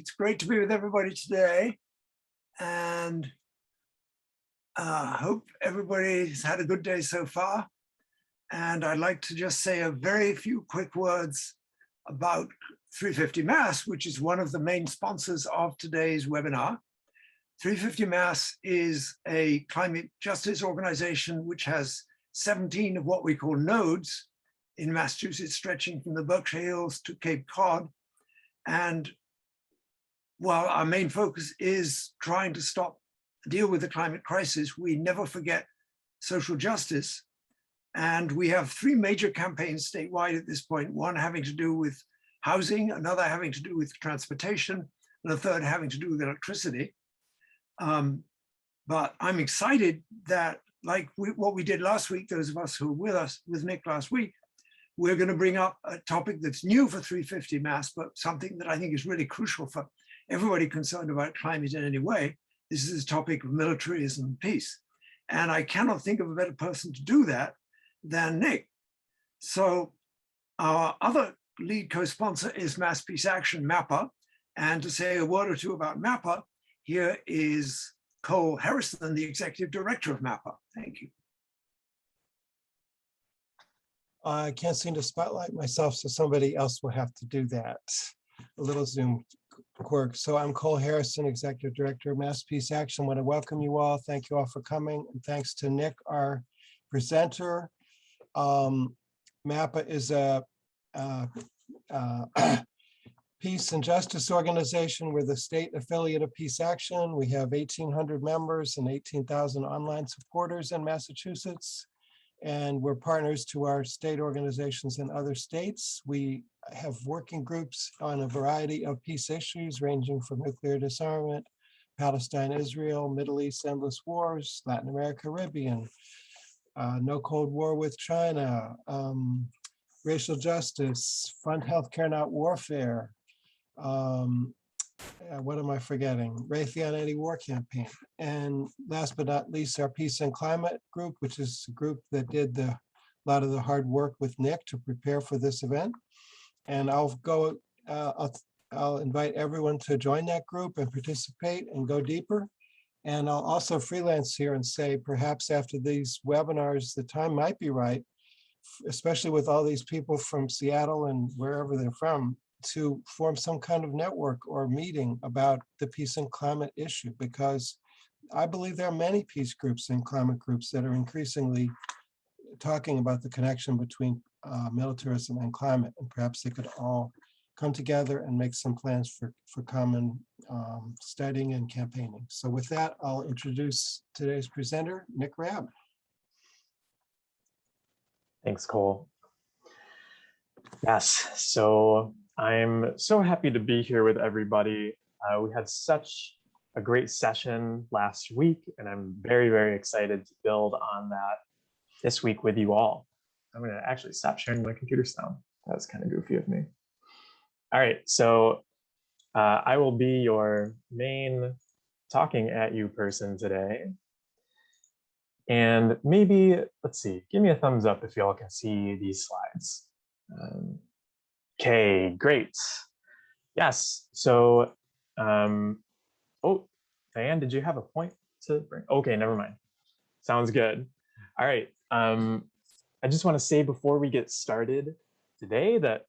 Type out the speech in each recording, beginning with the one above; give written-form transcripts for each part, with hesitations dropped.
It's great to be with everybody today, and hope everybody's had a good day so far. And I'd like to just say a very few quick words about 350 Mass, which is one of the main sponsors of today's webinar. 350 Mass is a climate justice organization which has 17 of what we call nodes in Massachusetts, stretching from the Berkshire Hills to Cape Cod. And while our main focus is trying to deal with the climate crisis, we never forget social justice. And we have three major campaigns statewide at this point, one having to do with housing, another having to do with transportation, and a third having to do with electricity. But I'm excited that, like what we did last week, those of us who were with Nick last week, we're going to bring up a topic that's new for 350 Mass, but something that I think is really crucial for everybody concerned about climate in any way. This is the topic of militarism and peace. And I cannot think of a better person to do that than Nick. So our other lead co-sponsor is Mass Peace Action, MAPA. And to say a word or two about MAPA, here is Cole Harrison, the executive director of MAPA. Thank you. I can't seem to spotlight myself, so somebody else will have to do that. A little Zoom quirk. So I'm Cole Harrison, Executive Director of Mass Peace Action. I want to welcome you all. Thank you all for coming. And thanks to Nick, our presenter. MAPA is a peace and justice organization. We're the state affiliate of Peace Action. We have 1,800 members and 18,000 online supporters in Massachusetts. And we're partners to our state organizations in other states. We have working groups on a variety of peace issues ranging from nuclear disarmament, Palestine, Israel, Middle East, endless wars, Latin America, Caribbean, no Cold War with China, racial justice, fund healthcare, not warfare. What am I forgetting? Raytheon Anti-War Campaign. And last but not least, our Peace and Climate group, which is a group that did a lot of the hard work with Nick to prepare for this event. And I'll invite everyone to join that group and participate and go deeper. And I'll also freelance here and say, perhaps after these webinars, the time might be right, especially with all these people from Seattle and wherever they're from, to form some kind of network or meeting about the peace and climate issue, because I believe there are many peace groups and climate groups that are increasingly talking about the connection between militarism and climate, and perhaps they could all come together and make some plans for common studying and campaigning. So with that, I'll introduce today's presenter, Nick Rabb. Thanks, Cole. Yes, so I'm so happy to be here with everybody. We had such a great session last week, and I'm very, very excited to build on that this week with you all. I'm going to actually stop sharing my computer sound. That was kind of goofy of me. All right, so I will be your main talking at you person today. And maybe, let's see, give me a thumbs up if y'all can see these slides. Okay, great. Yes, so, oh, Diane, did you have a point to bring? Okay, never mind. Sounds good. All right, I just want to say before we get started today that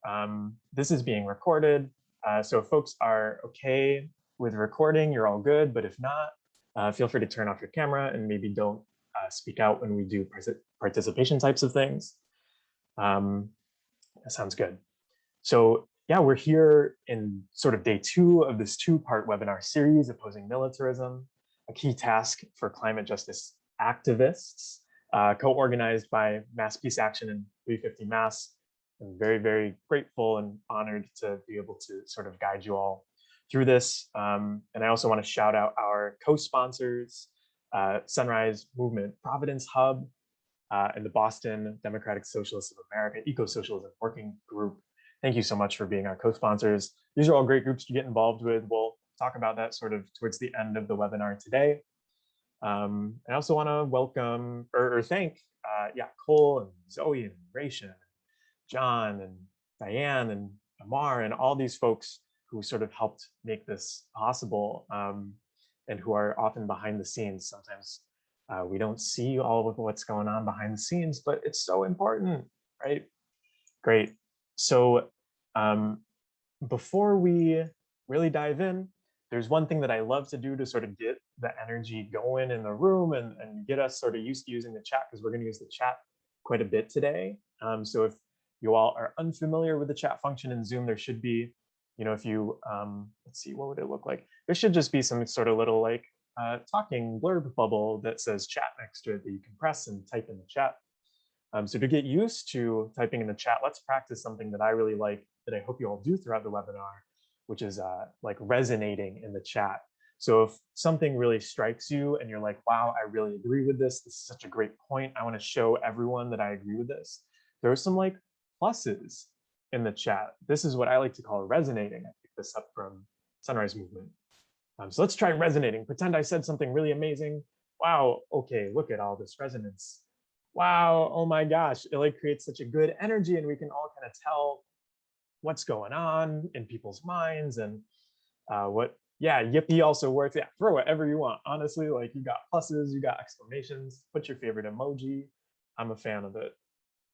this is being recorded. So if folks are okay with recording, you're all good, but if not, feel free to turn off your camera and maybe don't speak out when we do participation types of things. That sounds good. So yeah, we're here in sort of day 2 of this 2-part webinar series, Opposing Militarism, a key task for climate justice activists, co-organized by Mass Peace Action and 350 Mass. I'm very, very grateful and honored to be able to sort of guide you all through this. And I also want to shout out our co-sponsors, Sunrise Movement Providence Hub, and the Boston Democratic Socialists of America Eco-Socialism Working Group. Thank you so much for being our co-sponsors. These are all great groups to get involved with. We'll talk about that sort of towards the end of the webinar today. I also want to welcome or thank Cole and Zoe and Rachel, John and Diane and Amar and all these folks who sort of helped make this possible, and who are often behind the scenes. Sometimes we don't see all of what's going on behind the scenes, but it's so important, right? Great. So before we really dive in, there's one thing that I love to do to sort of get the energy going in the room and get us sort of used to using the chat, because we're going to use the chat quite a bit today. So if you all are unfamiliar with the chat function in Zoom, there should be, you know, if you, let's see, what would it look like? There should just be some sort of little like talking blurb bubble that says chat next to it that you can press and type in the chat. So to get used to typing in the chat, let's practice something that I really like, that I hope you all do throughout the webinar, which is like resonating in the chat. So if something really strikes you and you're like, wow, I really agree with this. This is such a great point. I want to show everyone that I agree with this. There are some like pluses in the chat. This is what I like to call resonating. I picked this up from Sunrise Movement. So let's try resonating. Pretend I said something really amazing. Wow, okay, look at all this resonance. Wow, oh my gosh, it like creates such a good energy, and we can all kind of tell what's going on in people's minds, and what, yeah, yippee also works. Yeah, throw whatever you want. Honestly, like you got pluses, you got exclamations, put your favorite emoji. I'm a fan of it.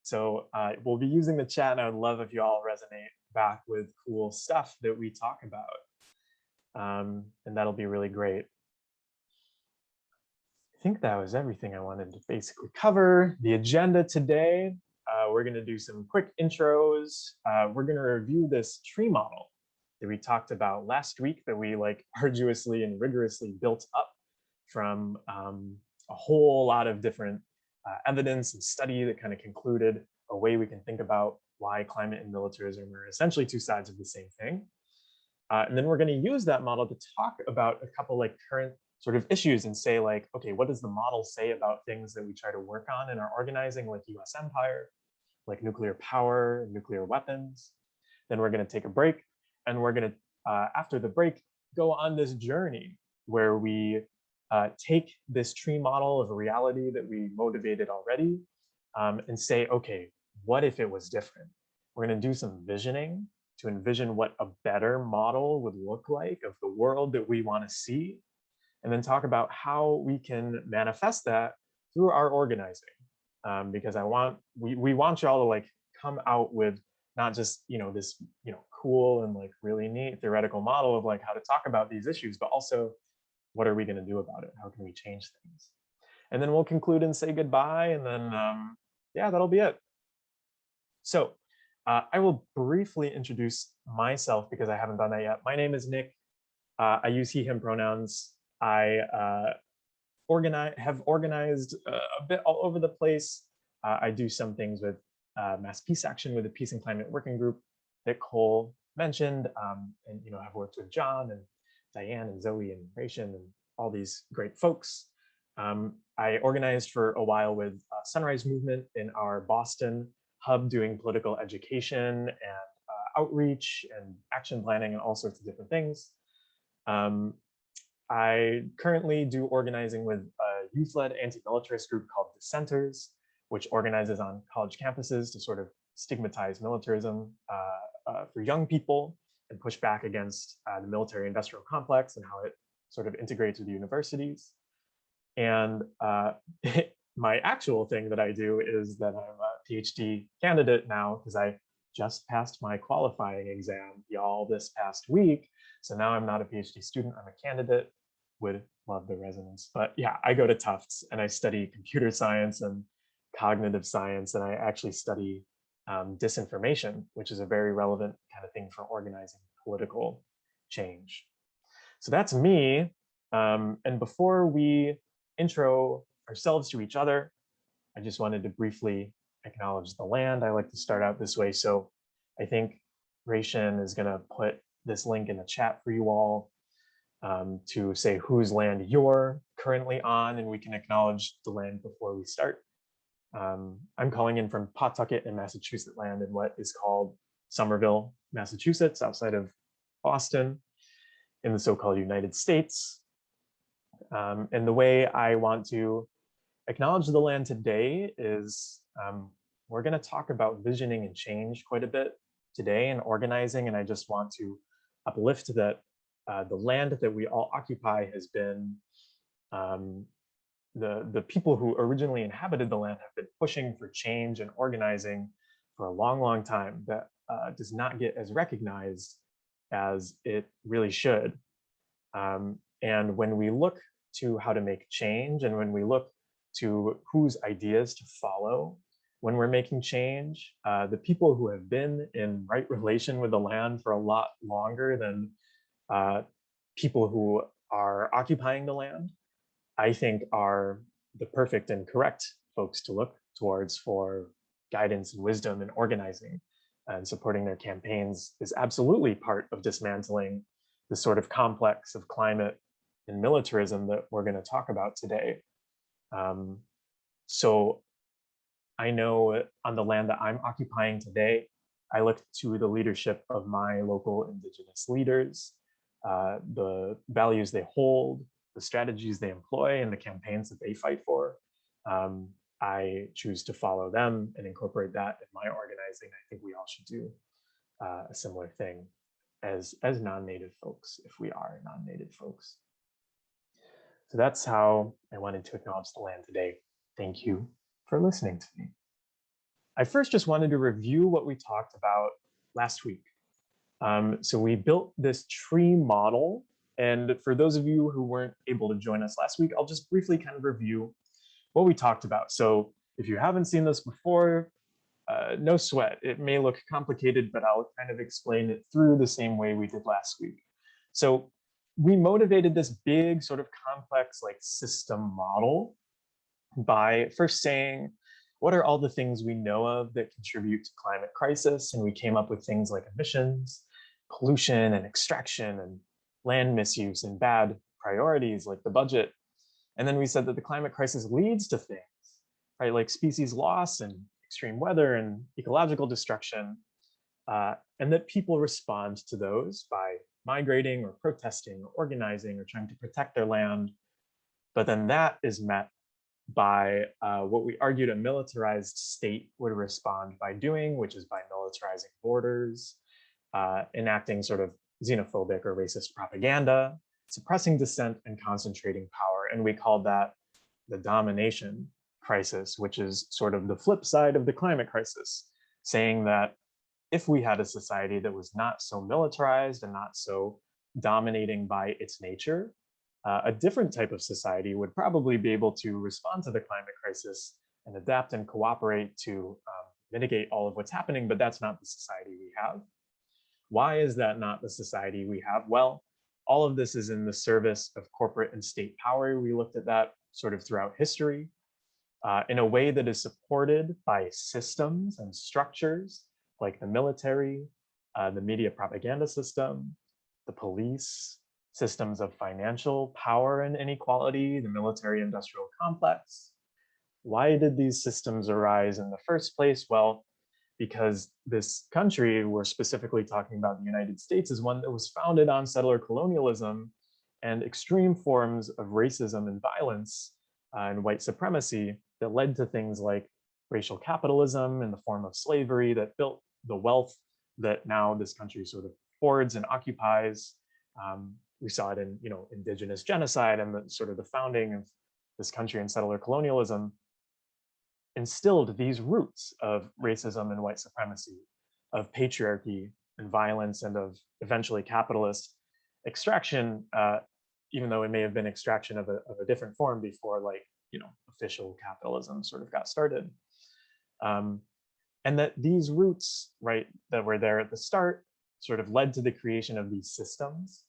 So we'll be using the chat, and I would love if you all resonate back with cool stuff that we talk about. And that'll be really great. I think that was everything I wanted to basically cover. The agenda today, we're going to do some quick intros. We're going to review this tree model that we talked about last week, that we like arduously and rigorously built up from a whole lot of different evidence and study that kind of concluded a way we can think about why climate and militarism are essentially two sides of the same thing. And then we're going to use that model to talk about a couple like current sort of issues and say like, okay, what does the model say about things that we try to work on in our organizing, like US empire, like nuclear power, nuclear weapons. Then we're going to take a break, and we're going to, after the break, go on this journey where we take this tree model of a reality that we motivated already, and say, okay, what if it was different? We're going to do some visioning to envision what a better model would look like of the world that we want to see, and then talk about how we can manifest that through our organizing. Because we want you all to like come out with not just, you know, this, you know, cool and like really neat theoretical model of like how to talk about these issues, but also what are we going to do about it? How can we change things? And then we'll conclude and say goodbye, and then yeah, that'll be it. So I will briefly introduce myself because I haven't done that yet. My name is Nick. I use he, him pronouns. I have organized a bit all over the place. I do some things with Mass Peace Action, with the Peace and Climate Working Group that Cole mentioned, and you know, I've worked with John and Diane and Zoe and Ration and all these great folks. I organized for a while with Sunrise Movement in our Boston hub, doing political education and outreach and action planning and all sorts of different things. I currently do organizing with a youth-led anti-militarist group called Dissenters, which organizes on college campuses to sort of stigmatize militarism for young people and push back against the military-industrial complex and how it sort of integrates with universities. And my actual thing that I do is that I'm a PhD candidate now, because I just passed my qualifying exam, y'all, this past week. So now I'm not a PhD student, I'm a candidate. Would love the resonance. But yeah, I go to Tufts and I study computer science and cognitive science, and I actually study disinformation, which is a very relevant kind of thing for organizing political change. So that's me. And before we intro ourselves to each other, I just wanted to briefly acknowledge the land. I like to start out this way. So I think Ration is going to put this link in the chat for you all, to say whose land you're currently on, and we can acknowledge the land before we start. I'm calling in from Pawtucket in Massachusetts land in what is called Somerville, Massachusetts, outside of Boston, in the so-called United States. And the way I want to acknowledge the land today is we're going to talk about visioning and change quite a bit today and organizing, and I just want to uplift that the land that we all occupy has been, the people who originally inhabited the land have been pushing for change and organizing for a long, long time that does not get as recognized as it really should. And when we look to how to make change, and when we look to whose ideas to follow when we're making change, the people who have been in right relation with the land for a lot longer than people who are occupying the land, I think are the perfect and correct folks to look towards for guidance and wisdom and organizing. And supporting their campaigns is absolutely part of dismantling the sort of complex of climate and militarism that we're going to talk about today. So I know on the land that I'm occupying today, I look to the leadership of my local Indigenous leaders, the values they hold, the strategies they employ, and the campaigns that they fight for. I choose to follow them and incorporate that in my organizing. I think we all should do a similar thing as non-native folks, if we are non-native folks. So that's how I wanted to acknowledge the land today. Thank you for listening to me. I first just wanted to review what we talked about last week. So we built this tree model. And for those of you who weren't able to join us last week, I'll just briefly kind of review what we talked about. So if you haven't seen this before, no sweat. It may look complicated, but I'll kind of explain it through the same way we did last week. So we motivated this big sort of complex like system model by first saying, what are all the things we know of that contribute to climate crisis? And we came up with things like emissions, pollution and extraction and land misuse and bad priorities like the budget. And then we said that the climate crisis leads to things, right, like species loss and extreme weather and ecological destruction, and that people respond to those by migrating or protesting or organizing or trying to protect their land. But then that is met by what we argued a militarized state would respond by doing, which is by militarizing borders, enacting sort of xenophobic or racist propaganda, suppressing dissent and concentrating power. And we called that the domination crisis, which is sort of the flip side of the climate crisis, saying that if we had a society that was not so militarized and not so dominating by its nature, a different type of society would probably be able to respond to the climate crisis and adapt and cooperate to mitigate all of what's happening, but that's not the society we have. Why is that not the society we have? Well, all of this is in the service of corporate and state power. We looked at that sort of throughout history in a way that is supported by systems and structures like the military, the media propaganda system, the police, systems of financial power and inequality, the military-industrial complex. Why did these systems arise in the first place? Well, because this country, we're specifically talking about the United States, is one that was founded on settler colonialism and extreme forms of racism and violence and white supremacy that led to things like racial capitalism in the form of slavery that built the wealth that now this country sort of hoards and occupies. We saw it in, indigenous genocide, and the sort of the founding of this country in settler colonialism instilled these roots of racism and white supremacy, of patriarchy and violence, and of eventually capitalist extraction, even though it may have been extraction of a different form before, like, official capitalism sort of got started. And that these roots, right, that were there at the start sort of led to the creation of these systems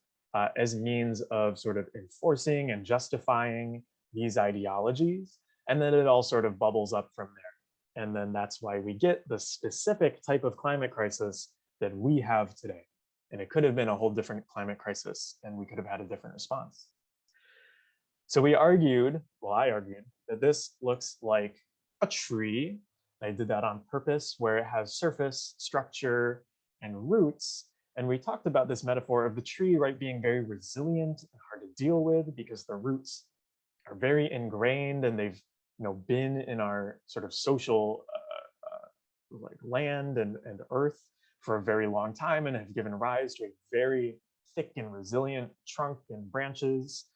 as means of sort of enforcing and justifying these ideologies. And then it all sort of bubbles up from there. And then that's why we get the specific type of climate crisis that we have today. And it could have been a whole different climate crisis, and we could have had a different response. So I argued that this looks like a tree. I did that on purpose, where it has surface, structure, and roots. And we talked about this metaphor of the tree, right, being very resilient and hard to deal with because the roots are very ingrained and they've been in our sort of social like land and earth for a very long time and have given rise to a very thick and resilient trunk and branches.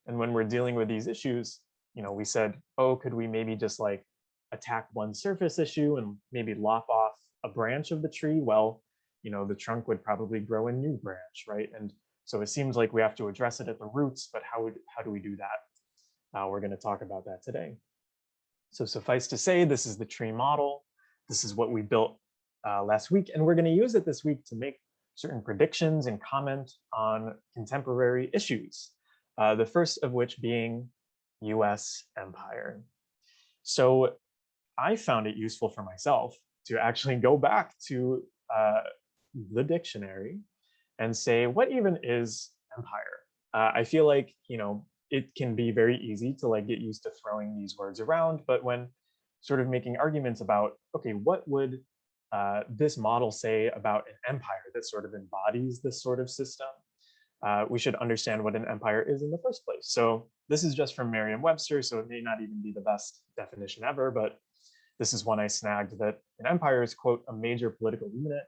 And when we're dealing with these issues, we said, oh, could we maybe just like attack one surface issue and maybe lop off a branch of the tree? Well, the trunk would probably grow a new branch, right? And so it seems like we have to address it at the roots, but how do we do that? We're going to talk about that today. So suffice to say, this is the tree model. This is what we built last week, and we're going to use it this week to make certain predictions and comment on contemporary issues. The first of which being US empire. So I found it useful for myself to actually go back to the dictionary and say, what even is empire? I feel like, it can be very easy to like get used to throwing these words around, but when sort of making arguments about, okay, what would this model say about an empire that sort of embodies this sort of system? We should understand what an empire is in the first place. So this is just from Merriam-Webster, so it may not even be the best definition ever, but this is one I snagged, that an empire is, quote, a major political unit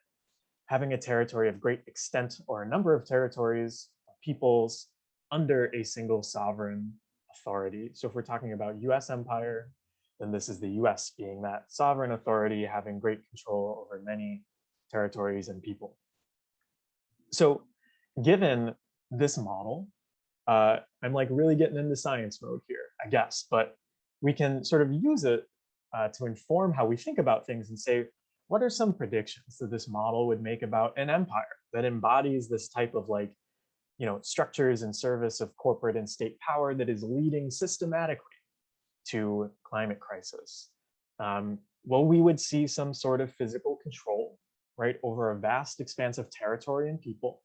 having a territory of great extent or a number of territories, peoples, under a single sovereign authority. So if we're talking about US empire, then this is the US being that sovereign authority having great control over many territories and people. So given this model, I'm like really getting into science mode here, I guess, but we can sort of use it to inform how we think about things and say, what are some predictions that this model would make about an empire that embodies this type of like, structures in service of corporate and state power that is leading systematically to climate crisis? Well, we would see some sort of physical control, right, over a vast expanse of territory and people.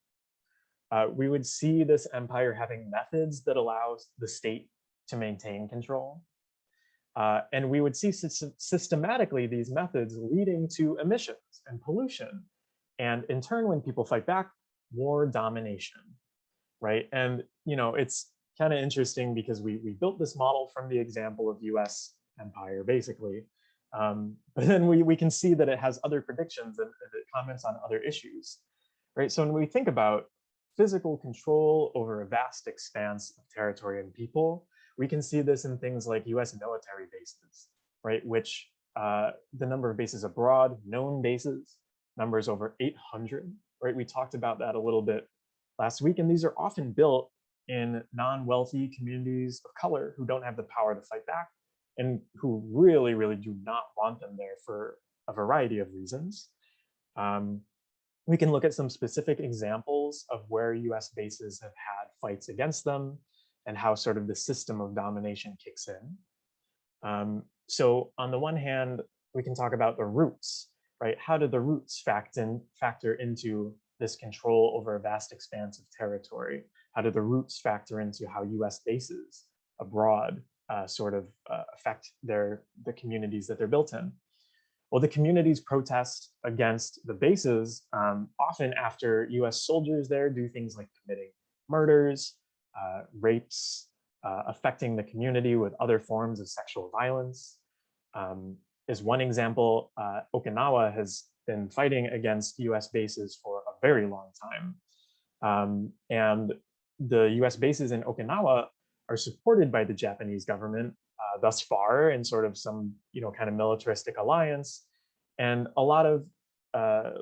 We would see this empire having methods that allows the state to maintain control. And we would see systematically these methods leading to emissions and pollution. And in turn, when people fight back, more domination, right? And, it's kind of interesting because we built this model from the example of US empire, basically. But then we can see that it has other predictions and it comments on other issues, right? So when we think about physical control over a vast expanse of territory and people, we can see this in things like US military bases, right? Which the number of bases abroad, known bases, numbers over 800, right? We talked about that a little bit last week, and these are often built in non-wealthy communities of color who don't have the power to fight back and who really, really do not want them there for a variety of reasons. We can look at some specific examples of where US bases have had fights against them and how sort of the system of domination kicks in. So on the one hand, we can talk about the roots, right? How do the roots factor into this control over a vast expanse of territory? How do the roots factor into how US bases abroad sort of affect the communities that they're built in? Well, the communities protest against the bases often after US soldiers there do things like committing murders, rapes, affecting the community with other forms of sexual violence. Is one example. Okinawa has been fighting against US bases for a very long time. And the US bases in Okinawa are supported by the Japanese government thus far in sort of some, kind of militaristic alliance. And a lot of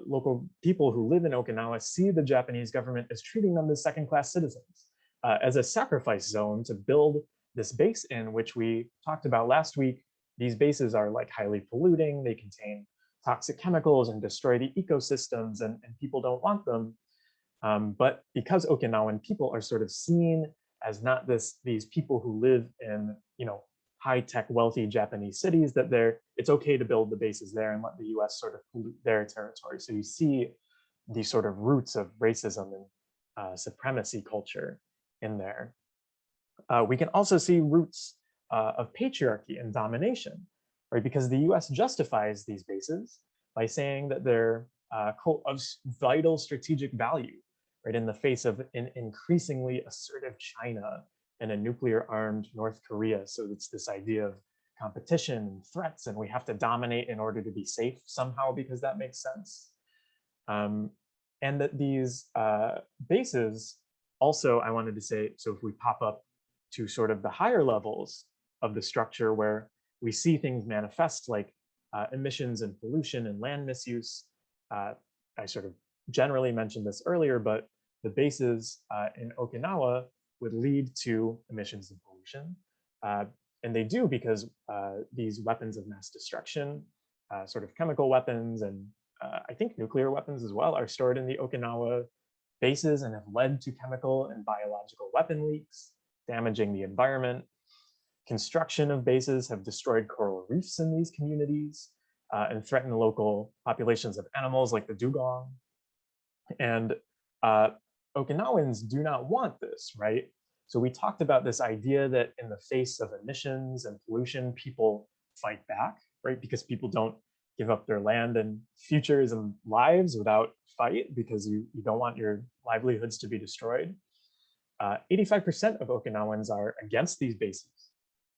local people who live in Okinawa see the Japanese government as treating them as second-class citizens, as a sacrifice zone to build this base in, which we talked about last week. These bases are like highly polluting, they contain toxic chemicals and destroy the ecosystems, and people don't want them. But because Okinawan people are sort of seen as not these people who live in, high-tech, wealthy Japanese cities, that it's okay to build the bases there and let the US sort of pollute their territory. So you see these sort of roots of racism and supremacy culture in there. We can also see roots of patriarchy and domination, right? Because the US justifies these bases by saying that they're quote, of vital strategic value, right? In the face of an increasingly assertive China and a nuclear-armed North Korea. So it's this idea of competition and threats, and we have to dominate in order to be safe somehow because that makes sense. and that these bases also, I wanted to say, so if we pop up to sort of the higher levels of the structure where we see things manifest like emissions and pollution and land misuse, I sort of generally mentioned this earlier, but the bases in Okinawa would lead to emissions and pollution. And they do because these weapons of mass destruction, sort of chemical weapons and I think nuclear weapons as well, are stored in the Okinawa bases and have led to chemical and biological weapon leaks, damaging the environment. Construction of bases have destroyed coral reefs in these communities and threatened local populations of animals like the dugong. And Okinawans do not want this, right? So we talked about this idea that in the face of emissions and pollution, people fight back, right? Because people don't give up their land and futures and lives without fight, because you don't want your livelihoods to be destroyed. 85% of Okinawans are against these bases,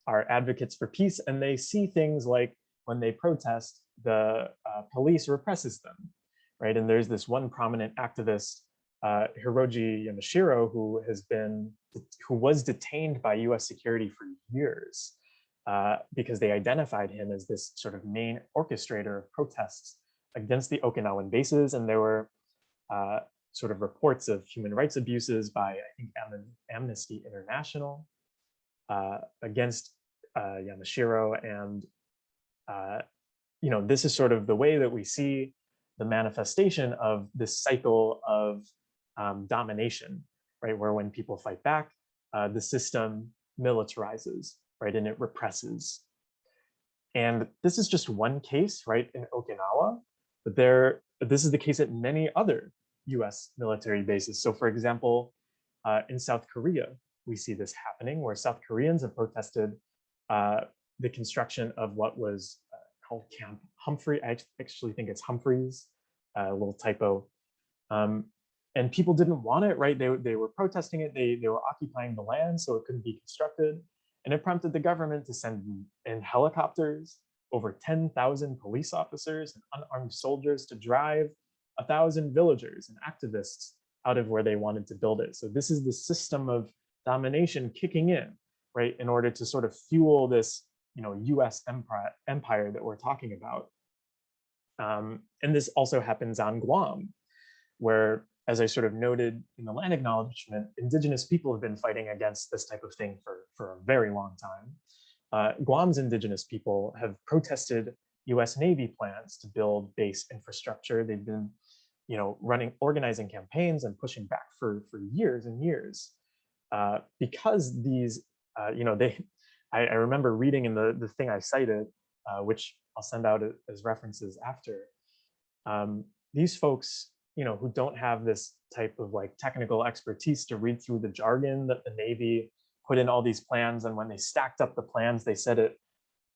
are advocates for peace, and they see things like when they protest, the police represses them, right? And there's this one prominent activist, Hiroji Yamashiro, who was detained by US security for years because they identified him as this sort of main orchestrator of protests against the Okinawan bases. And there were sort of reports of human rights abuses by, I think, Amnesty International against Yamashiro. And, this is sort of the way that we see the manifestation of this cycle of domination, right? Where when people fight back, the system militarizes, right? And it represses. And this is just one case, right, in Okinawa, but this is the case at many other US military bases. So for example, in South Korea, we see this happening where South Koreans have protested the construction of what was called Camp Humphrey. I actually think it's Humphreys, a little typo. And people didn't want it, right? They were protesting it. They were occupying the land, so it couldn't be constructed. And it prompted the government to send in helicopters, over 10,000 police officers and unarmed soldiers to drive 1,000 villagers and activists out of where they wanted to build it. So this is the system of domination kicking in, right, in order to sort of fuel this, US empire that we're talking about. And this also happens on Guam, where, as I sort of noted in the land acknowledgement, indigenous people have been fighting against this type of thing for a very long time. Guam's indigenous people have protested US Navy plans to build base infrastructure. They've been, organizing campaigns and pushing back for years and years because these, I remember reading in the thing I cited, which I'll send out as references after. These folks, who don't have this type of like technical expertise to read through the jargon that the Navy put in all these plans. And when they stacked up the plans, they said it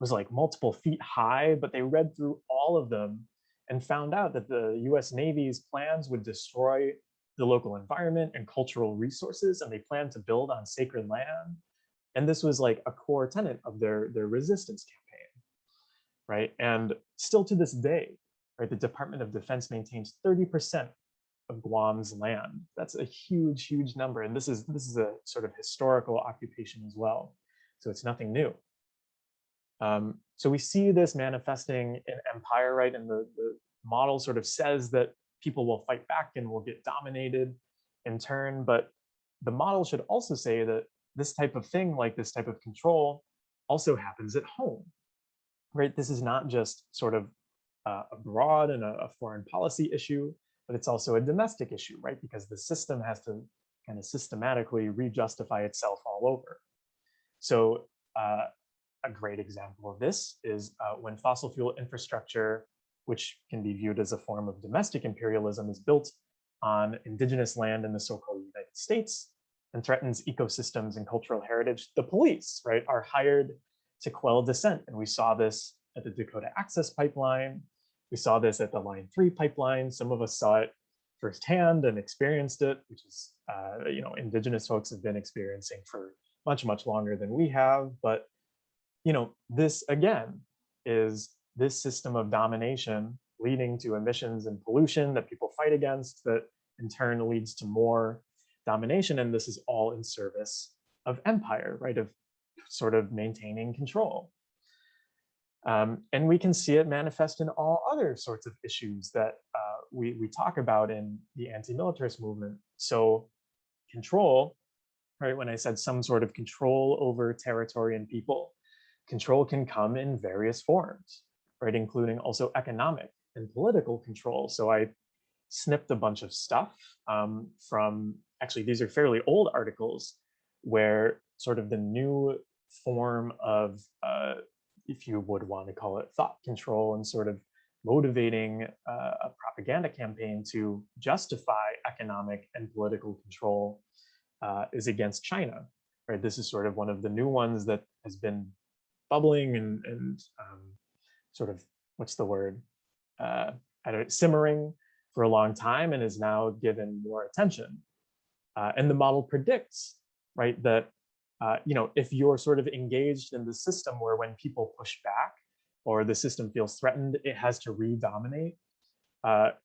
was like multiple feet high, but they read through all of them and found out that the US Navy's plans would destroy the local environment and cultural resources, and they planned to build on sacred land. And this was like a core tenet of their resistance campaign, right? And still to this day, right, the Department of Defense maintains 30% of Guam's land. That's a huge, huge number. And this is a sort of historical occupation as well. So it's nothing new. So we see this manifesting in empire, right? And the model sort of says that people will fight back and will get dominated in turn. But the model should also say that this type of thing, like this type of control, also happens at home, right? This is not just sort of abroad and a foreign policy issue, but it's also a domestic issue, right? Because the system has to kind of systematically re-justify itself all over. So a great example of this is when fossil fuel infrastructure, which can be viewed as a form of domestic imperialism, is built on indigenous land in the so-called United States and threatens ecosystems and cultural heritage, the police, right, are hired to quell dissent. And we saw this at the Dakota Access Pipeline. We saw this at the Line 3 pipeline. Some of us saw it firsthand and experienced it, which is, indigenous folks have been experiencing for much, much longer than we have. But, this again is this system of domination leading to emissions and pollution that people fight against, that in turn leads to more domination, and this is all in service of empire, right, of sort of maintaining control. And we can see it manifest in all other sorts of issues that we talk about in the anti-militarist movement. So control, right, when I said some sort of control over territory and people, control can come in various forms, right, including also economic and political control. So I snipped a bunch of stuff from, actually, these are fairly old articles where sort of the new form of, if you would want to call it thought control and sort of motivating a propaganda campaign to justify economic and political control is against China, right? This is sort of one of the new ones that has been bubbling and sort of, what's the word? I don't know, simmering for a long time and is now given more attention. And the model predicts, right, that if you're sort of engaged in the system where when people push back or the system feels threatened, it has to redominate.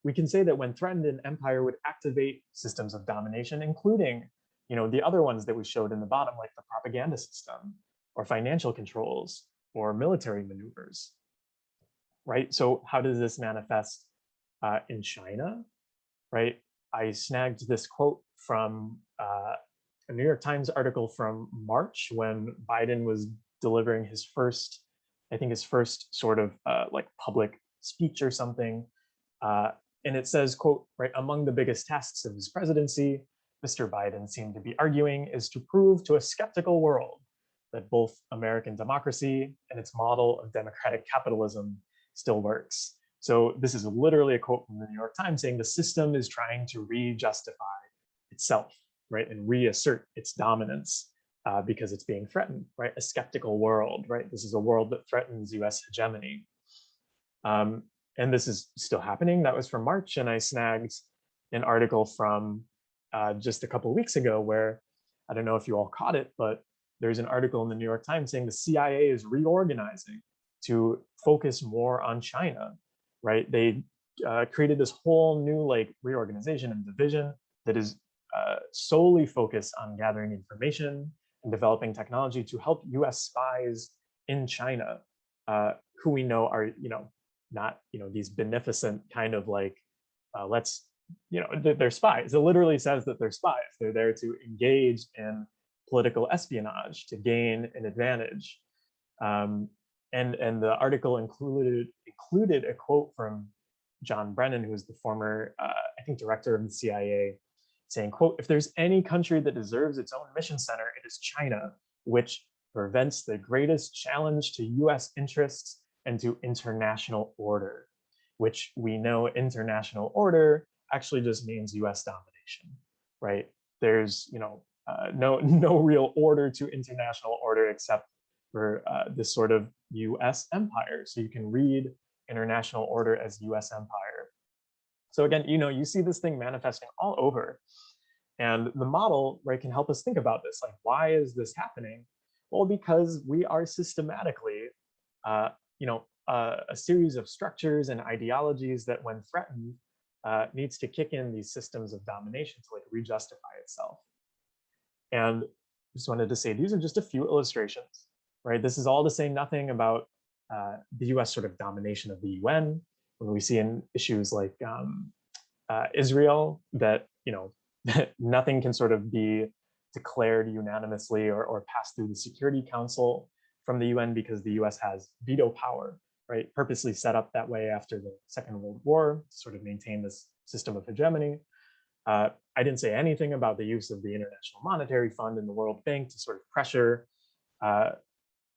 We can say that when threatened, an empire would activate systems of domination, including, the other ones that we showed in the bottom, like the propaganda system or financial controls or military maneuvers, right? So how does this manifest in China, right? I snagged this quote from a New York Times article from March when Biden was delivering his first, I think his first sort of like public speech or something. And it says, quote, right, among the biggest tasks of his presidency, Mr. Biden seemed to be arguing is to prove to a skeptical world that both American democracy and its model of democratic capitalism still works. So this is literally a quote from the New York Times saying the system is trying to re-justify itself, right, and reassert its dominance because it's being threatened, right? A skeptical world, right? This is a world that threatens US hegemony. And this is still happening. That was from March, and I snagged an article from just a couple of weeks ago where, I don't know if you all caught it, but there's an article in the New York Times saying the CIA is reorganizing to focus more on China, right? They created this whole new like reorganization and division that is solely focused on gathering information and developing technology to help US spies in China, who we know are, not, these beneficent kind of like, they're spies. It literally says that they're spies. They're there to engage in political espionage to gain an advantage. And the article included a quote from John Brennan, who is the former, I think, director of the CIA, saying, quote, if there's any country that deserves its own mission center, it is China, which prevents the greatest challenge to US interests and to international order, which we know international order actually just means US domination, right? There's, no real order to international order except for this sort of US empire. So you can read international order as US empire. So again, you see this thing manifesting all over. And the model, right, can help us think about this. Like, why is this happening? Well, because we are systematically, a series of structures and ideologies that when threatened, needs to kick in these systems of domination to like re-justify itself. And just wanted to say, these are just a few illustrations, right? This is all to say nothing about the US sort of domination of the UN, when we see in issues like Israel that, that nothing can sort of be declared unanimously or pass through the Security Council from the UN because the US has veto power, right? Purposely set up that way after the Second World War to sort of maintain this system of hegemony. I didn't say anything about the use of the International Monetary Fund and the World Bank to sort of pressure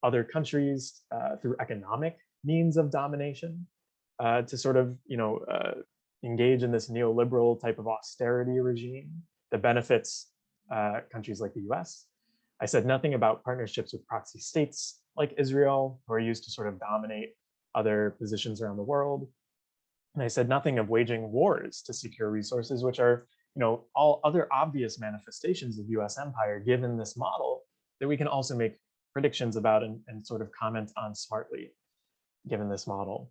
other countries through economic means of domination to sort of, engage in this neoliberal type of austerity regime that benefits countries like the US. I said nothing about partnerships with proxy states like Israel, who are used to sort of dominate other positions around the world. And I said nothing of waging wars to secure resources, which are, all other obvious manifestations of US empire, given this model that we can also make predictions about and sort of comment on smartly, given this model.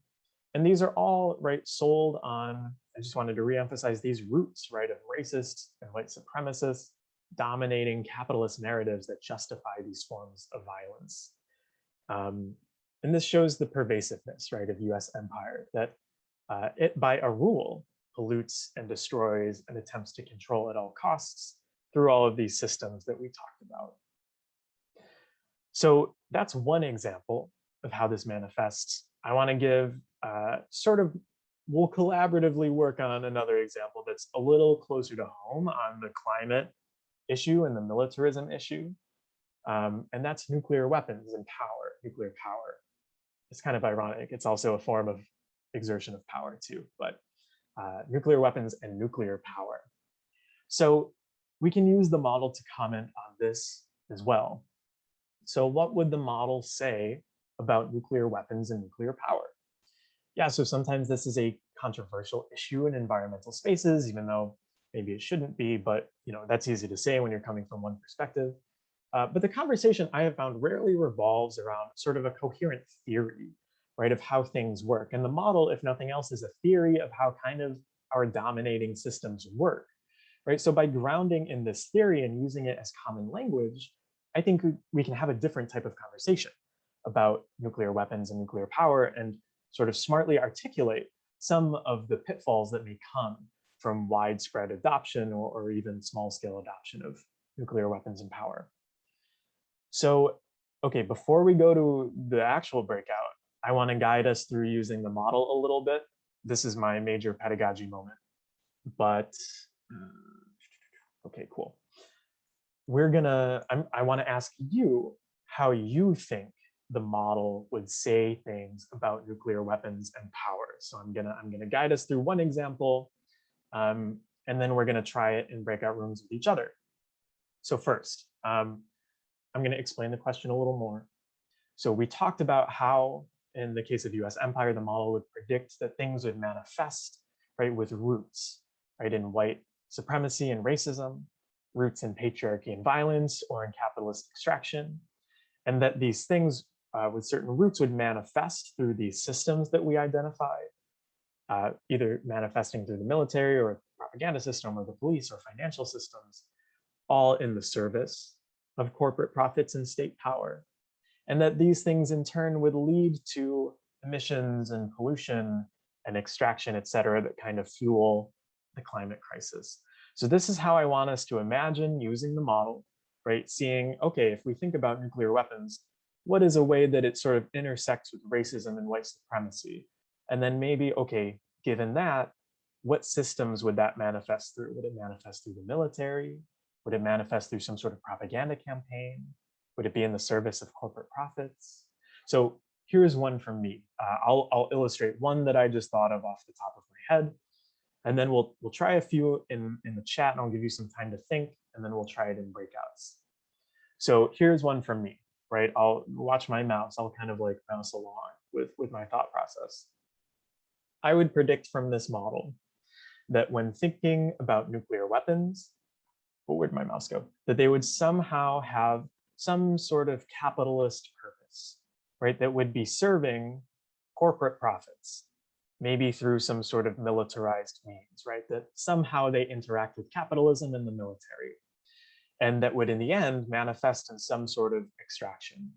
And these are all, right, sold on I just wanted to reemphasize these roots, right, of racist and white supremacist dominating capitalist narratives that justify these forms of violence. And this shows the pervasiveness, right, of US empire, that it by a rule pollutes and destroys and attempts to control at all costs through all of these systems that we talked about. So that's one example of how this manifests. I want to give we'll collaboratively work on another example that's a little closer to home on the climate issue and the militarism issue. And that's nuclear weapons and power, nuclear power. It's kind of ironic. It's also a form of exertion of power too, but nuclear weapons and nuclear power. So we can use the model to comment on this as well. So what would the model say about nuclear weapons and nuclear power? Yeah, so sometimes this is a controversial issue in environmental spaces, even though maybe it shouldn't be, but that's easy to say when you're coming from one perspective. But the conversation I have found rarely revolves around sort of a coherent theory, right, of how things work. And the model, if nothing else, is a theory of how kind of our dominating systems work, right? So by grounding in this theory and using it as common language, I think we can have a different type of conversation about nuclear weapons and nuclear power and sort of smartly articulate some of the pitfalls that may come from widespread adoption or even small scale adoption of nuclear weapons and power. So, okay, before we go to the actual breakout, I want to guide us through using the model a little bit. This is my major pedagogy moment, but okay, cool. I want to ask you how you think the model would say things about nuclear weapons and power. So I'm gonna guide us through one example, and then we're gonna try it in breakout rooms with each other. So first, I'm gonna explain the question a little more. So we talked about how, in the case of US empire, the model would predict that things would manifest, right, with roots, right, in white supremacy and racism, roots in patriarchy and violence, or in capitalist extraction, and that these things with certain roots would manifest through these systems that we identified, either manifesting through the military or propaganda system or the police or financial systems, all in the service of corporate profits and state power. And that these things in turn would lead to emissions and pollution and extraction, et cetera, that kind of fuel the climate crisis. So this is how I want us to imagine using the model, right? Seeing, okay, if we think about nuclear weapons, what is a way that it sort of intersects with racism and white supremacy? And then maybe, okay, given that, what systems would that manifest through? Would it manifest through the military? Would it manifest through some sort of propaganda campaign? Would it be in the service of corporate profits? So here's one from me. I'll illustrate one that I just thought of off the top of my head. And then we'll try a few in the chat, and I'll give you some time to think, and then we'll try it in breakouts. So here's one from me, right? I'll watch my mouse. I'll kind of like mouse along with my thought process. I would predict from this model that when thinking about nuclear weapons, where'd my mouse go? That they would somehow have some sort of capitalist purpose, right? That would be serving corporate profits, maybe through some sort of militarized means, right? That somehow they interact with capitalism and the military, and that would in the end manifest in some sort of extraction,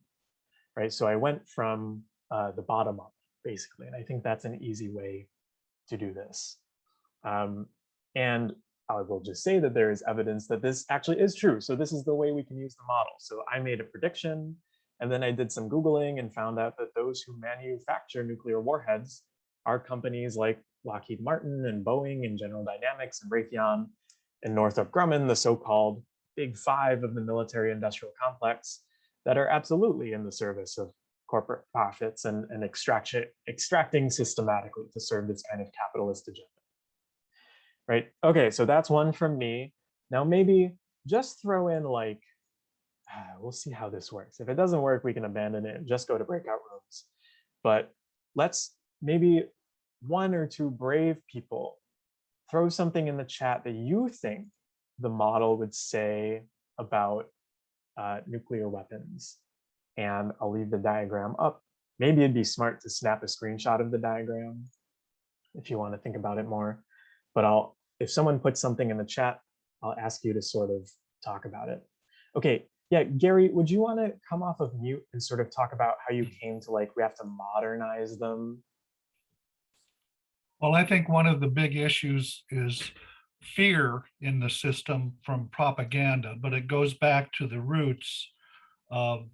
right? So I went from the bottom up, basically, and I think that's an easy way to do this. And I will just say that there is evidence that this actually is true. So this is the way we can use the model. So I made a prediction, and then I did some Googling and found out that those who manufacture nuclear warheads are companies like Lockheed Martin and Boeing and General Dynamics and Raytheon and Northrop Grumman, the so-called big five of the military industrial complex, that are absolutely in the service of corporate profits and extracting systematically to serve this kind of capitalist agenda. Right? Okay, so that's one from me. Now maybe just throw in like, we'll see how this works. If it doesn't work, we can abandon it and just go to breakout rooms. But let's maybe one or two brave people throw something in the chat that you think the model would say about nuclear weapons. And I'll leave the diagram up. Maybe it'd be smart to snap a screenshot of the diagram if you want to think about it more. but if someone puts something in the chat, I'll ask you to sort of talk about it. Okay, yeah, Gary, would you want to come off of mute and sort of talk about how you came to we have to modernize them? Well, I think one of the big issues is fear in the system from propaganda, but it goes back to the roots of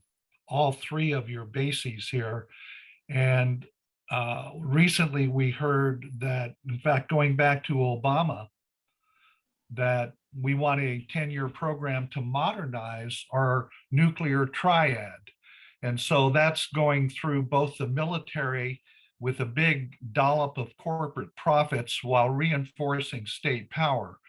all three of your bases here. And recently we heard that, in fact, going back to Obama, that we want a 10-year program to modernize our nuclear triad. And so that's going through both the military with a big dollop of corporate profits while reinforcing state power.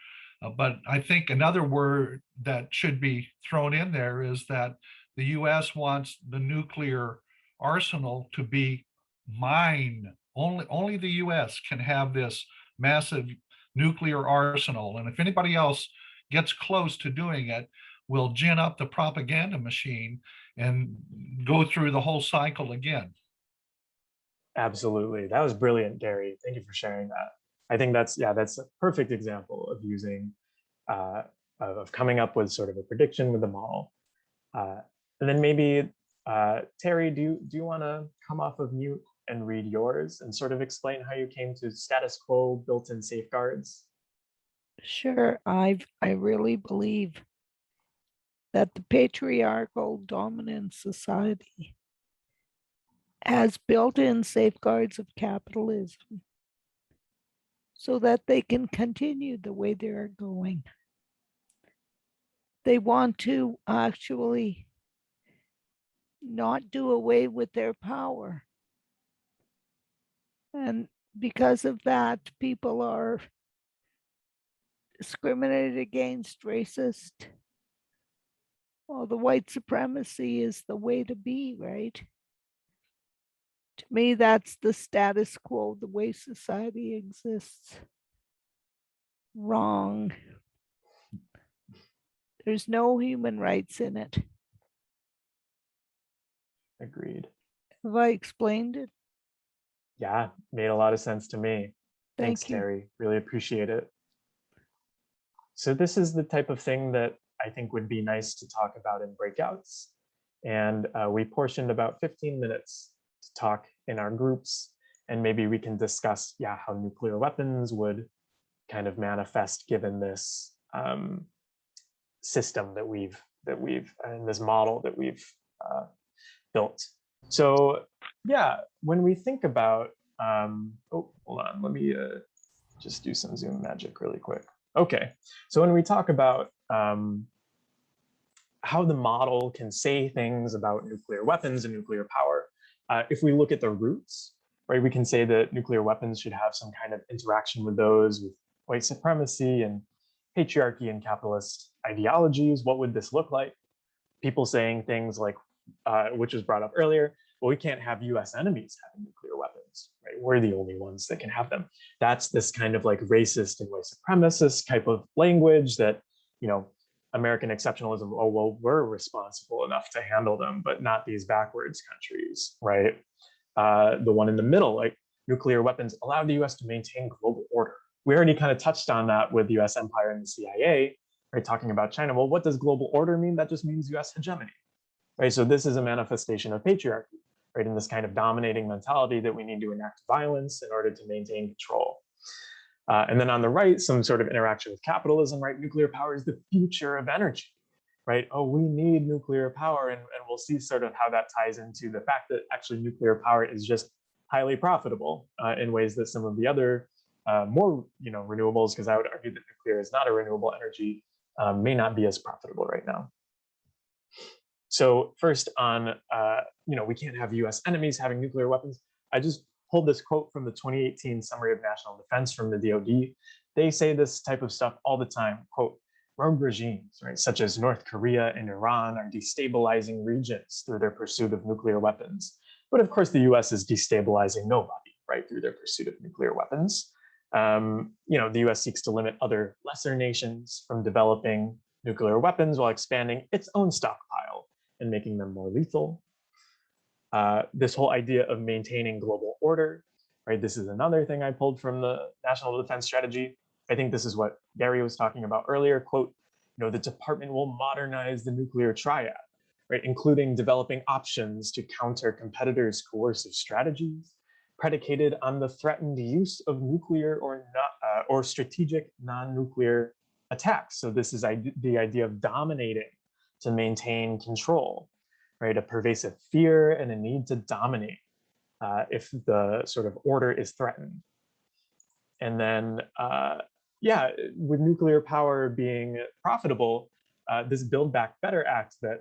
But I think another word that should be thrown in there is that the US wants the nuclear arsenal to be mine. Only the US can have this massive nuclear arsenal. And if anybody else gets close to doing it, we'll gin up the propaganda machine and go through the whole cycle again. Absolutely. That was brilliant, Gary. Thank you for sharing that. I think that's a perfect example of using, of coming up with sort of a prediction with the model. And then maybe, Terry, do you want to come off of mute and read yours and sort of explain how you came to status quo built-in safeguards? Sure. I really believe that the patriarchal dominant society has built-in safeguards of capitalism so that they can continue the way they're going. They want to actually not do away with their power. And because of that, people are discriminated against, racist. Well, the white supremacy is the way to be, right? To me, that's the status quo, the way society exists. Wrong. There's no human rights in it. Agreed. Have I explained it? Yeah, made a lot of sense to me. Thanks, Thank you. Terry. Really appreciate it. So this is the type of thing that I think would be nice to talk about in breakouts. And we portioned about 15 minutes to talk in our groups, and maybe we can discuss, how nuclear weapons would kind of manifest given this system that we've and this model that we've built. So when we think about, oh, hold on, let me just do some Zoom magic really quick. Okay, so when we talk about how the model can say things about nuclear weapons and nuclear power, if we look at the roots, right, we can say that nuclear weapons should have some kind of interaction with those with white supremacy and patriarchy and capitalist ideologies. What would this look like? People saying things like, which was brought up earlier, well, we can't have US enemies having nuclear weapons, right? We're the only ones that can have them. That's this kind of racist and white supremacist type of language that, American exceptionalism, oh, well, we're responsible enough to handle them, but not these backwards countries, right? The one in the middle, nuclear weapons allow the US to maintain global order. We already kind of touched on that with the US empire and the CIA, right? Talking about China. Well, what does global order mean? That just means US hegemony, right? So this is a manifestation of patriarchy, right? In this kind of dominating mentality that we need to enact violence in order to maintain control. And then on the right, some sort of interaction with capitalism, right? Nuclear power is the future of energy, right? Oh, we need nuclear power. And we'll see sort of how that ties into the fact that actually nuclear power is just highly profitable in ways that some of the other more renewables, because I would argue that nuclear is not a renewable energy, may not be as profitable right now. So first on, we can't have US enemies having nuclear weapons. I just pulled this quote from the 2018 Summary of National Defense from the DoD. They say this type of stuff all the time, quote, rogue regimes, right, such as North Korea and Iran are destabilizing regions through their pursuit of nuclear weapons. But of course, the US is destabilizing nobody, right, through their pursuit of nuclear weapons. The US seeks to limit other lesser nations from developing nuclear weapons while expanding its own stockpile and making them more lethal. This whole idea of maintaining global order, right? This is another thing I pulled from the National Defense Strategy. I think this is what Gary was talking about earlier, quote, the department will modernize the nuclear triad, right, including developing options to counter competitors' coercive strategies predicated on the threatened use of nuclear or strategic non-nuclear attacks. So this is the idea of dominating to maintain control, right? A pervasive fear and a need to dominate if the sort of order is threatened. And then, yeah, with nuclear power being profitable, this Build Back Better Act that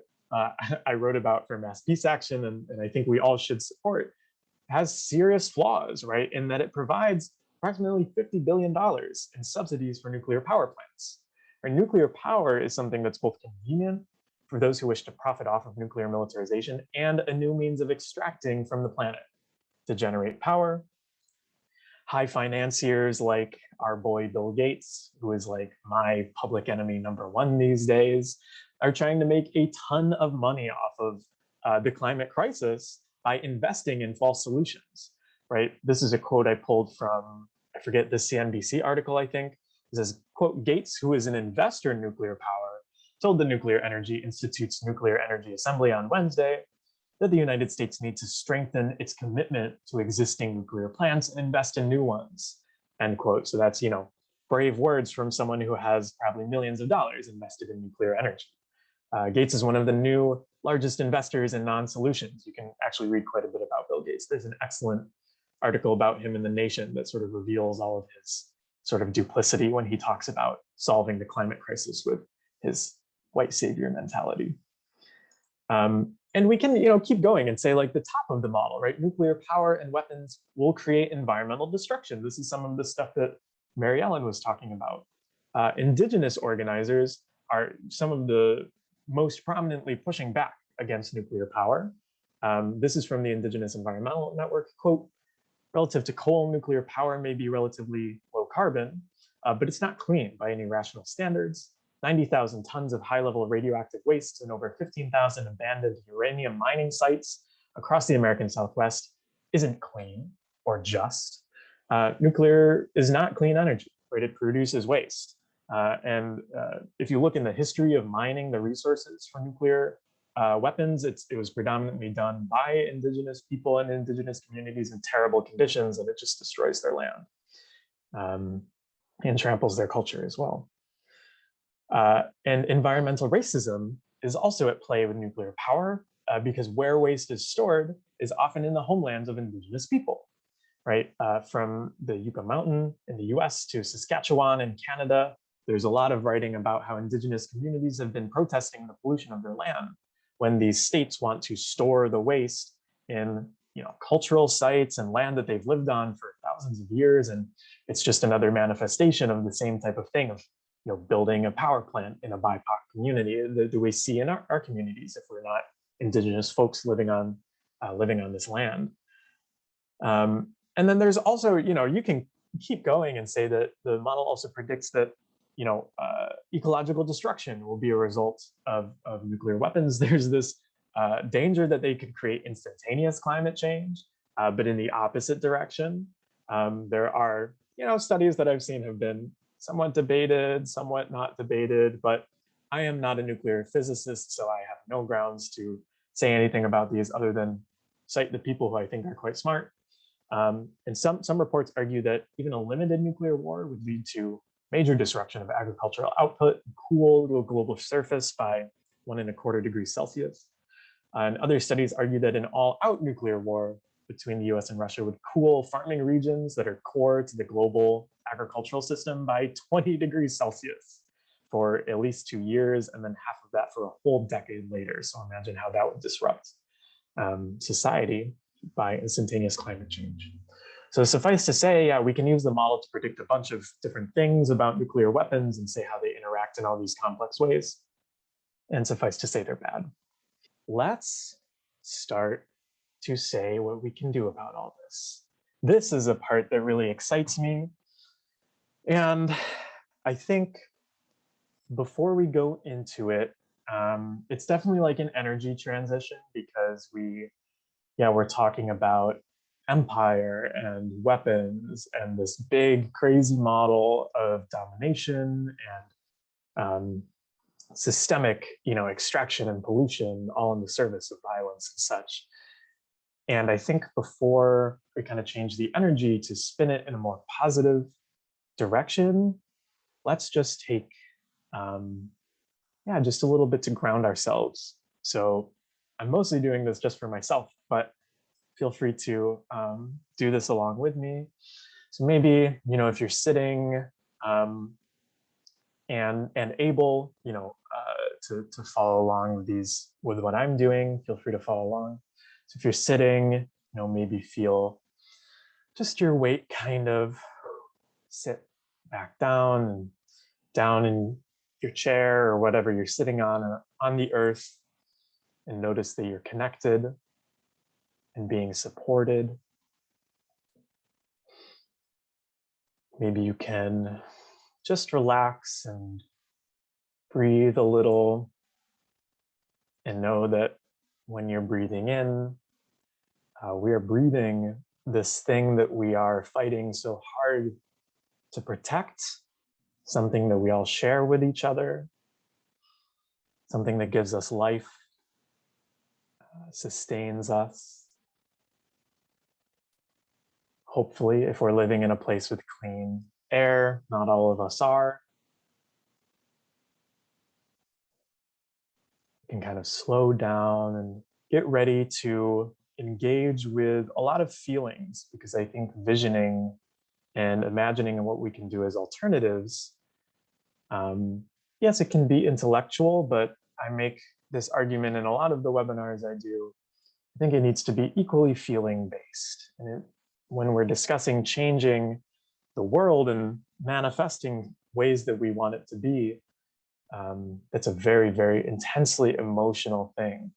I wrote about for mass peace action, and I think we all should support, has serious flaws, right? In that it provides approximately $50 billion in subsidies for nuclear power plants. And nuclear power is something that's both convenient for those who wish to profit off of nuclear militarization and a new means of extracting from the planet to generate power. High financiers like our boy Bill Gates, who is like my public enemy #1 these days, are trying to make a ton of money off of the climate crisis by investing in false solutions, right? This is a quote I pulled from, I forget, the CNBC article, I think. It says, quote, Gates, who is an investor in nuclear power, told the Nuclear Energy Institute's Nuclear Energy Assembly on Wednesday that the United States needs to strengthen its commitment to existing nuclear plants and invest in new ones, end quote. So that's, brave words from someone who has probably millions of dollars invested in nuclear energy. Gates is one of the new largest investors in non-solutions. You can actually read quite a bit about Bill Gates. There's an excellent article about him in The Nation that sort of reveals all of his sort of duplicity when he talks about solving the climate crisis with his white savior mentality. And we can, keep going and say like the top of the model, right? Nuclear power and weapons will create environmental destruction. This is some of the stuff that Mary Ellen was talking about. Indigenous organizers are some of the most prominently pushing back against nuclear power. This is from the Indigenous Environmental Network, quote, relative to coal, nuclear power may be relatively low carbon, but it's not clean by any rational standards. 90,000 tons of high-level radioactive waste and over 15,000 abandoned uranium mining sites across the American Southwest isn't clean or just. Nuclear is not clean energy, right? It produces waste. And if you look in the history of mining the resources for nuclear weapons, it was predominantly done by indigenous people and indigenous communities in terrible conditions, and it just destroys their land and tramples their culture as well. And environmental racism is also at play with nuclear power because where waste is stored is often in the homelands of indigenous people, right? From the Yucca Mountain in the US to Saskatchewan in Canada, there's a lot of writing about how indigenous communities have been protesting the pollution of their land when these states want to store the waste in cultural sites and land that they've lived on for thousands of years. And it's just another manifestation of the same type of thing of building a power plant in a BIPOC community that we see in our communities if we're not indigenous folks living on this land. And then there's also, you can keep going and say that the model also predicts that, ecological destruction will be a result of nuclear weapons. There's this danger that they could create instantaneous climate change, but in the opposite direction. There are, studies that I've seen have been somewhat debated, somewhat not debated, but I am not a nuclear physicist, so I have no grounds to say anything about these other than cite the people who I think are quite smart. And some reports argue that even a limited nuclear war would lead to major disruption of agricultural output, cool the global surface by 1.25 degrees Celsius. And other studies argue that an all-out nuclear war between the US and Russia would cool farming regions that are core to the global agricultural system by 20 degrees Celsius for at least 2 years, and then half of that for a whole decade later. So imagine how that would disrupt society by instantaneous climate change. So suffice to say, yeah, we can use the model to predict a bunch of different things about nuclear weapons and say how they interact in all these complex ways. And suffice to say, they're bad. Let's start to say what we can do about all this. This is a part that really excites me. And I think before we go into it, it's definitely like an energy transition because we're talking about empire and weapons and this big crazy model of domination and systemic, extraction and pollution, all in the service of violence and such. And I think before we kind of change the energy to spin it in a more positive direction, let's just take, just a little bit to ground ourselves. So I'm mostly doing this just for myself, but feel free to do this along with me. So maybe, if you're sitting and able, to follow along with what I'm doing, feel free to follow along. So if you're sitting, maybe feel just your weight kind of sit back down in your chair or whatever you're sitting on the earth, and notice that you're connected and being supported. Maybe you can just relax and breathe a little and know that when you're breathing in, we are breathing this thing that we are fighting so hard to protect, something that we all share with each other, something that gives us life, sustains us. Hopefully, if we're living in a place with clean air, not all of us are, you can kind of slow down and get ready to engage with a lot of feelings, because I think visioning and imagining what we can do as alternatives, yes, it can be intellectual, but I make this argument in a lot of the webinars I do. I think it needs to be equally feeling based. And when we're discussing changing the world and manifesting ways that we want it to be, it's a very, very intensely emotional thing.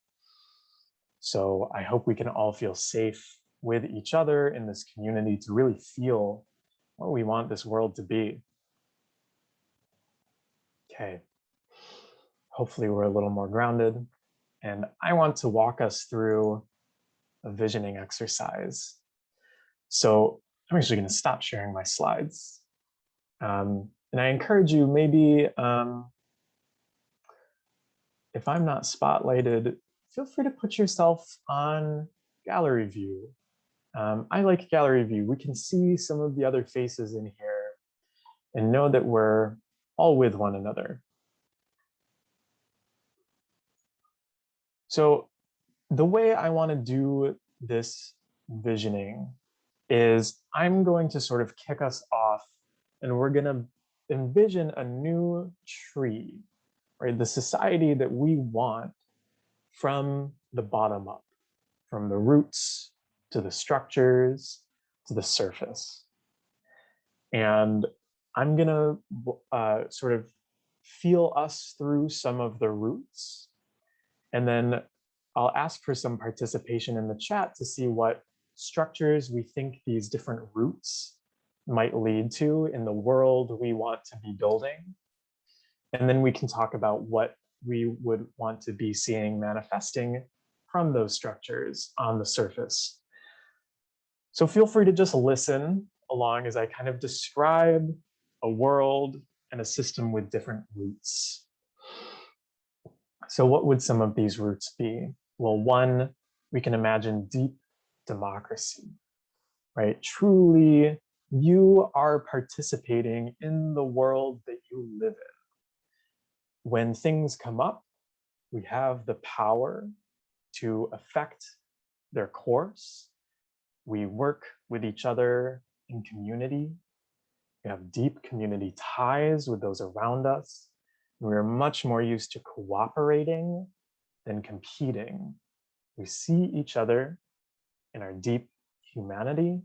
So I hope we can all feel safe with each other in this community to really feel what we want this world to be. Okay. Hopefully we're a little more grounded. And I want to walk us through a visioning exercise. So I'm actually going to stop sharing my slides. And I encourage you, maybe if I'm not spotlighted, feel free to put yourself on gallery view. I like gallery view. We can see some of the other faces in here and know that we're all with one another. So the way I want to do this visioning is I'm going to sort of kick us off, and we're going to envision a new tree, right? The society that we want from the bottom up, from the roots to the structures to the surface. And I'm going to sort of feel us through some of the roots, and then I'll ask for some participation in the chat to see what structures we think these different roots might lead to in the world we want to be building. And then we can talk about what we would want to be seeing manifesting from those structures on the surface. So feel free to just listen along as I kind of describe a world and a system with different roots. So what would some of these roots be? Well, one, we can imagine deep democracy, right? Truly, you are participating in the world that you live in. When things come up, we have the power to affect their course. We work with each other in community. We have deep community ties with those around us. We're much more used to cooperating than competing. We see each other in our deep humanity,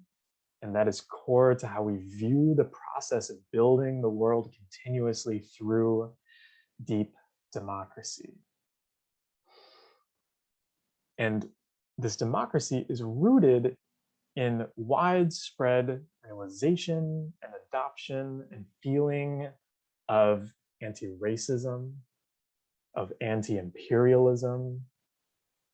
and that is core to how we view the process of building the world continuously through deep democracy. And this democracy is rooted in widespread realization and adoption and feeling of anti-racism, of anti-imperialism,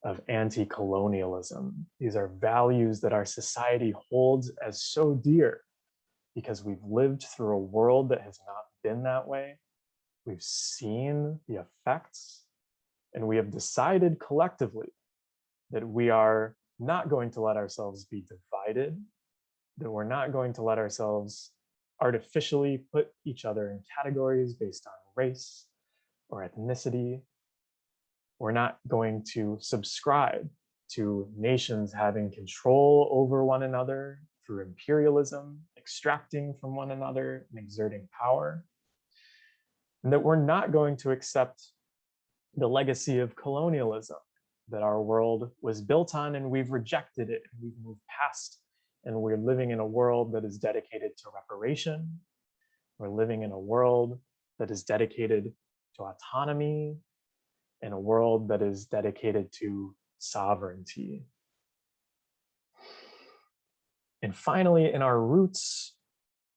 of anti-colonialism. These are values that our society holds as so dear because we've lived through a world that has not been that way. We've seen the effects, and we have decided collectively that we are not going to let ourselves be divided, that we're not going to let ourselves artificially put each other in categories based on race or ethnicity. We're not going to subscribe to nations having control over one another through imperialism, extracting from one another and exerting power. And that we're not going to accept the legacy of colonialism that our world was built on, and we've rejected it and we've moved past. And we're living in a world that is dedicated to reparation. We're living in a world that is dedicated to autonomy, in a world that is dedicated to sovereignty. And finally, in our roots,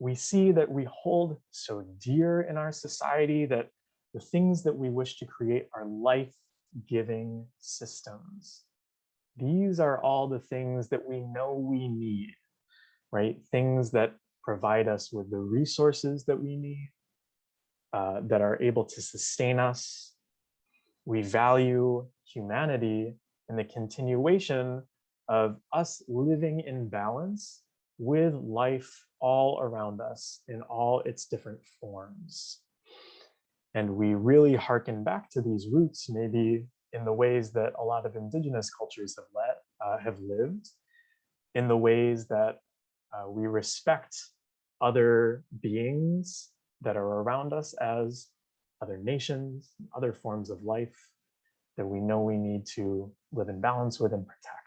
we see that we hold so dear in our society that the things that we wish to create are life-giving systems. These are all the things that we know we need, right? Things that provide us with the resources that we need, that are able to sustain us. We value humanity and the continuation of us living in balance with life all around us in all its different forms. And we really hearken back to these roots, maybe in the ways that a lot of indigenous cultures have lived, in the ways that we respect other beings that are around us as other nations, other forms of life that we know we need to live in balance with and protect.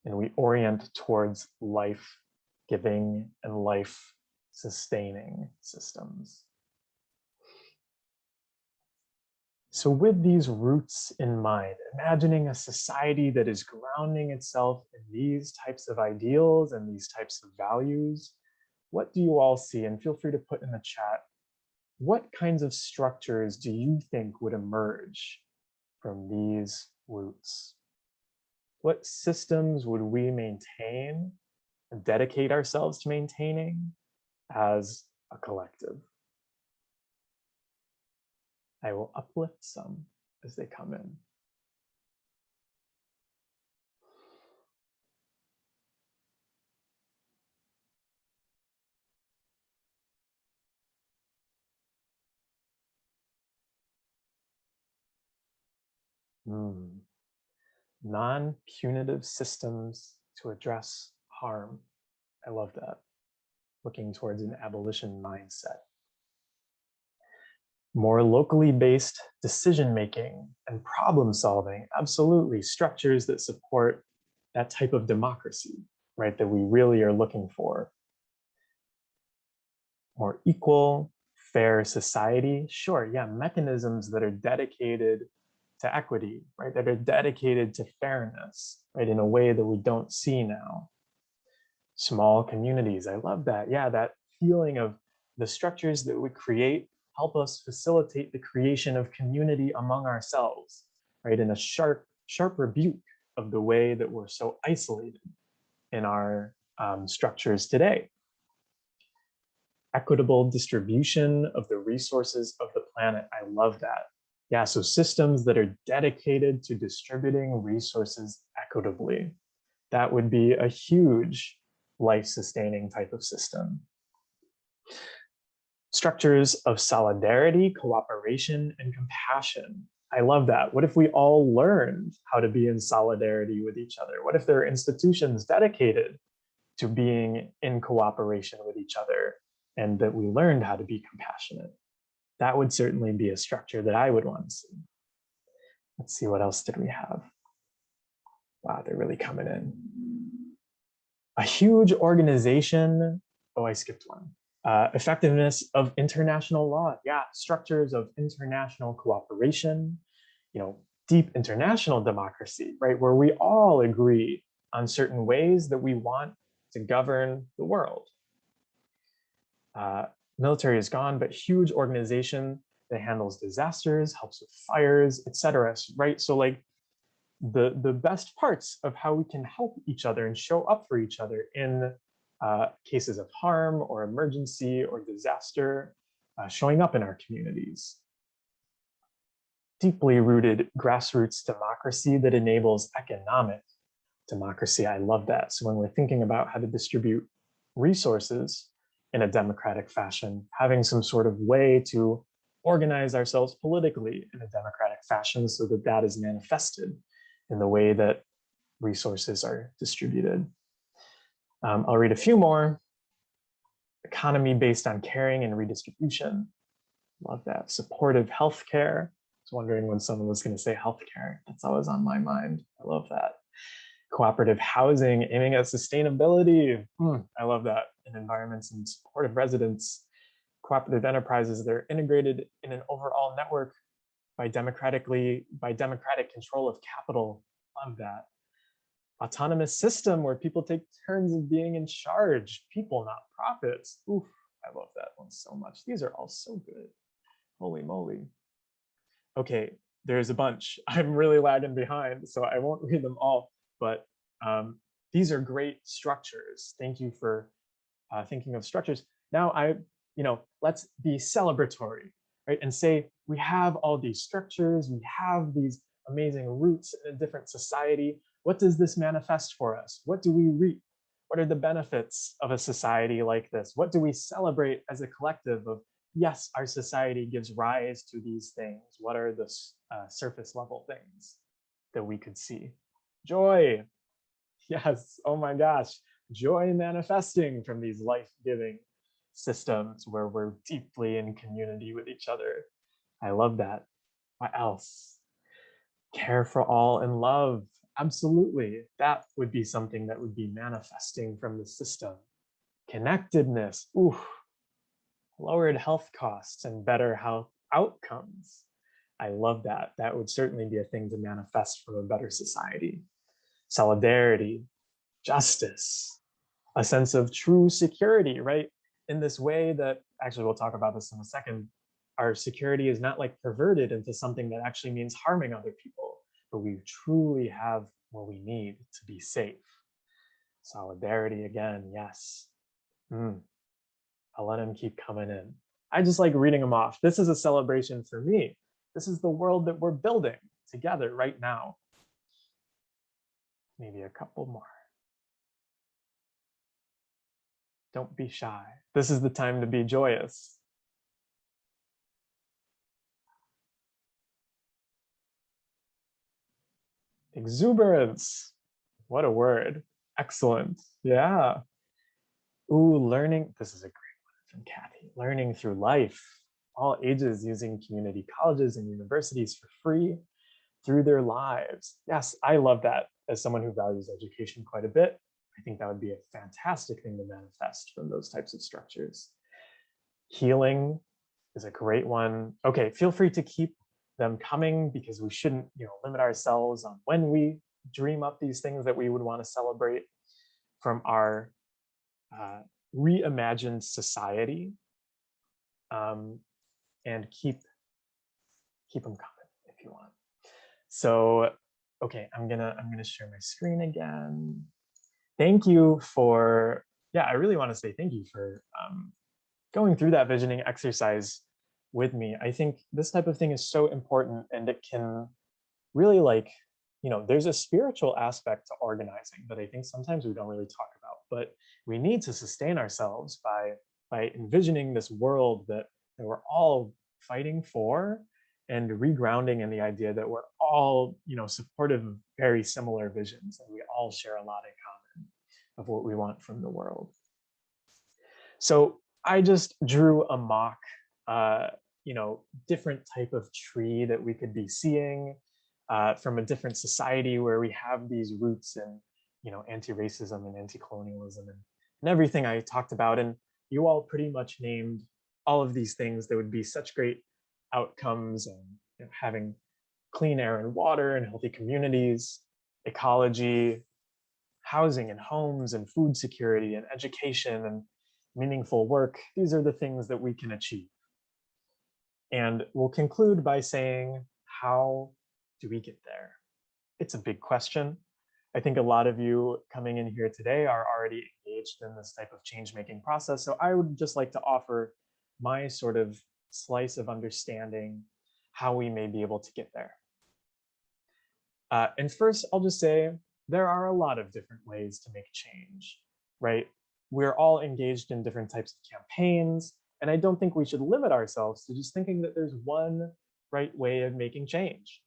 And we orient towards life-giving and life-sustaining systems. So with these roots in mind, imagining a society that is grounding itself in these types of ideals and these types of values, what do you all see? And feel free to put in the chat, what kinds of structures do you think would emerge from these roots? What systems would we maintain and dedicate ourselves to maintaining as a collective? I will uplift some as they come in. Non-punitive systems to address harm. I love that. Looking towards an abolition mindset. More locally based decision-making and problem solving. Absolutely, structures that support that type of democracy, right, that we really are looking for. More equal, fair society. Sure, yeah, mechanisms that are dedicated to equity, right, that are dedicated to fairness, right, in a way that we don't see now. Small communities, I love that. Yeah, that feeling of the structures that we create help us facilitate the creation of community among ourselves, right, in a sharp rebuke of the way that we're so isolated in our structures today. Equitable distribution of the resources of the planet. I love that. Yeah, so systems that are dedicated to distributing resources equitably. That would be a huge life-sustaining type of system. Structures of solidarity, cooperation, and compassion. I love that. What if we all learned how to be in solidarity with each other? What if there are institutions dedicated to being in cooperation with each other and that we learned how to be compassionate? That would certainly be a structure that I would want to see. Let's see, what else did we have? Wow, they're really coming in. A huge organization. Oh, I skipped one. Effectiveness of international law. Yeah, structures of international cooperation, deep international democracy, right? Where we all agree on certain ways that we want to govern the world. Military is gone, but huge organization that handles disasters, helps with fires, etc. Right? So like the best parts of how we can help each other and show up for each other in cases of harm or emergency or disaster showing up in our communities. Deeply rooted grassroots democracy that enables economic democracy. I love that. So when we're thinking about how to distribute resources in a democratic fashion, having some sort of way to organize ourselves politically in a democratic fashion so that that is manifested in the way that resources are distributed. I'll read a few more. Economy based on caring and redistribution. Love that. Supportive healthcare. I was wondering when someone was going to say healthcare. That's always on my mind. I love that. Cooperative housing aiming at sustainability. I love that. In environments and supportive residents. Cooperative enterprises that are integrated in an overall network by democratic control of capital. Love that. Autonomous system where people take turns of being in charge. People, not profits. Oof, I love that one so much. These are all so good. Holy moly. Okay, there's a bunch. I'm really lagging behind, so I won't read them all, but these are great structures. Thank you for thinking of structures. Now let's be celebratory, right? And say we have all these structures, we have these amazing roots in a different society. What does this manifest for us? What do we reap? What are the benefits of a society like this? What do we celebrate as a collective of, yes, our society gives rise to these things. What are the surface level things that we could see? Joy. Yes, oh my gosh. Joy manifesting from these life-giving systems where we're deeply in community with each other. I love that. What else? Care for all and love. Absolutely. That would be something that would be manifesting from the system. Connectedness. Ooh. Lowered health costs and better health outcomes. I love that. That would certainly be a thing to manifest from a better society. Solidarity, justice, a sense of true security, right? In this way that, actually we'll talk about this in a second, our security is not like perverted into something that actually means harming other people, but we truly have what we need to be safe. Solidarity again, yes. I'll let him keep coming in. I just like reading them off. This is a celebration for me. This is the world that we're building together right now. Maybe a couple more. Don't be shy. This is the time to be joyous. Exuberance. What a word. Excellent. Yeah. Ooh, learning. This is a great one from Kathy. Learning through life. All ages using community colleges and universities for free through their lives. Yes, I love that as someone who values education quite a bit. I think that would be a fantastic thing to manifest from those types of structures. Healing is a great one. Okay, feel free to keep them coming because we shouldn't, limit ourselves on when we dream up these things that we would want to celebrate from our reimagined society, and keep them coming if you want. So, okay, I'm gonna share my screen again. Thank you for, I really want to say thank you for going through that visioning exercise with me. I think this type of thing is so important, and it can really there's a spiritual aspect to organizing that I think sometimes we don't really talk about, but we need to sustain ourselves by envisioning this world that we're all fighting for and regrounding in the idea that we're all, supportive of very similar visions, and we all share a lot in common of what we want from the world. So I just drew a mock, different type of tree that we could be seeing from a different society where we have these roots in, anti-racism and anti-colonialism and everything I talked about. And you all pretty much named all of these things that would be such great outcomes, and having clean air and water and healthy communities, ecology, housing and homes and food security and education and meaningful work. These are the things that we can achieve. And we'll conclude by saying, how do we get there? it's a big question. I think a lot of you coming in here today are already engaged in this type of change-making process. So I would just like to offer my sort of slice of understanding how we may be able to get there. And first, I'll just say there are a lot of different ways to make change, right? We're all engaged in different types of campaigns, and I don't think we should limit ourselves to just thinking that there's one right way of making change.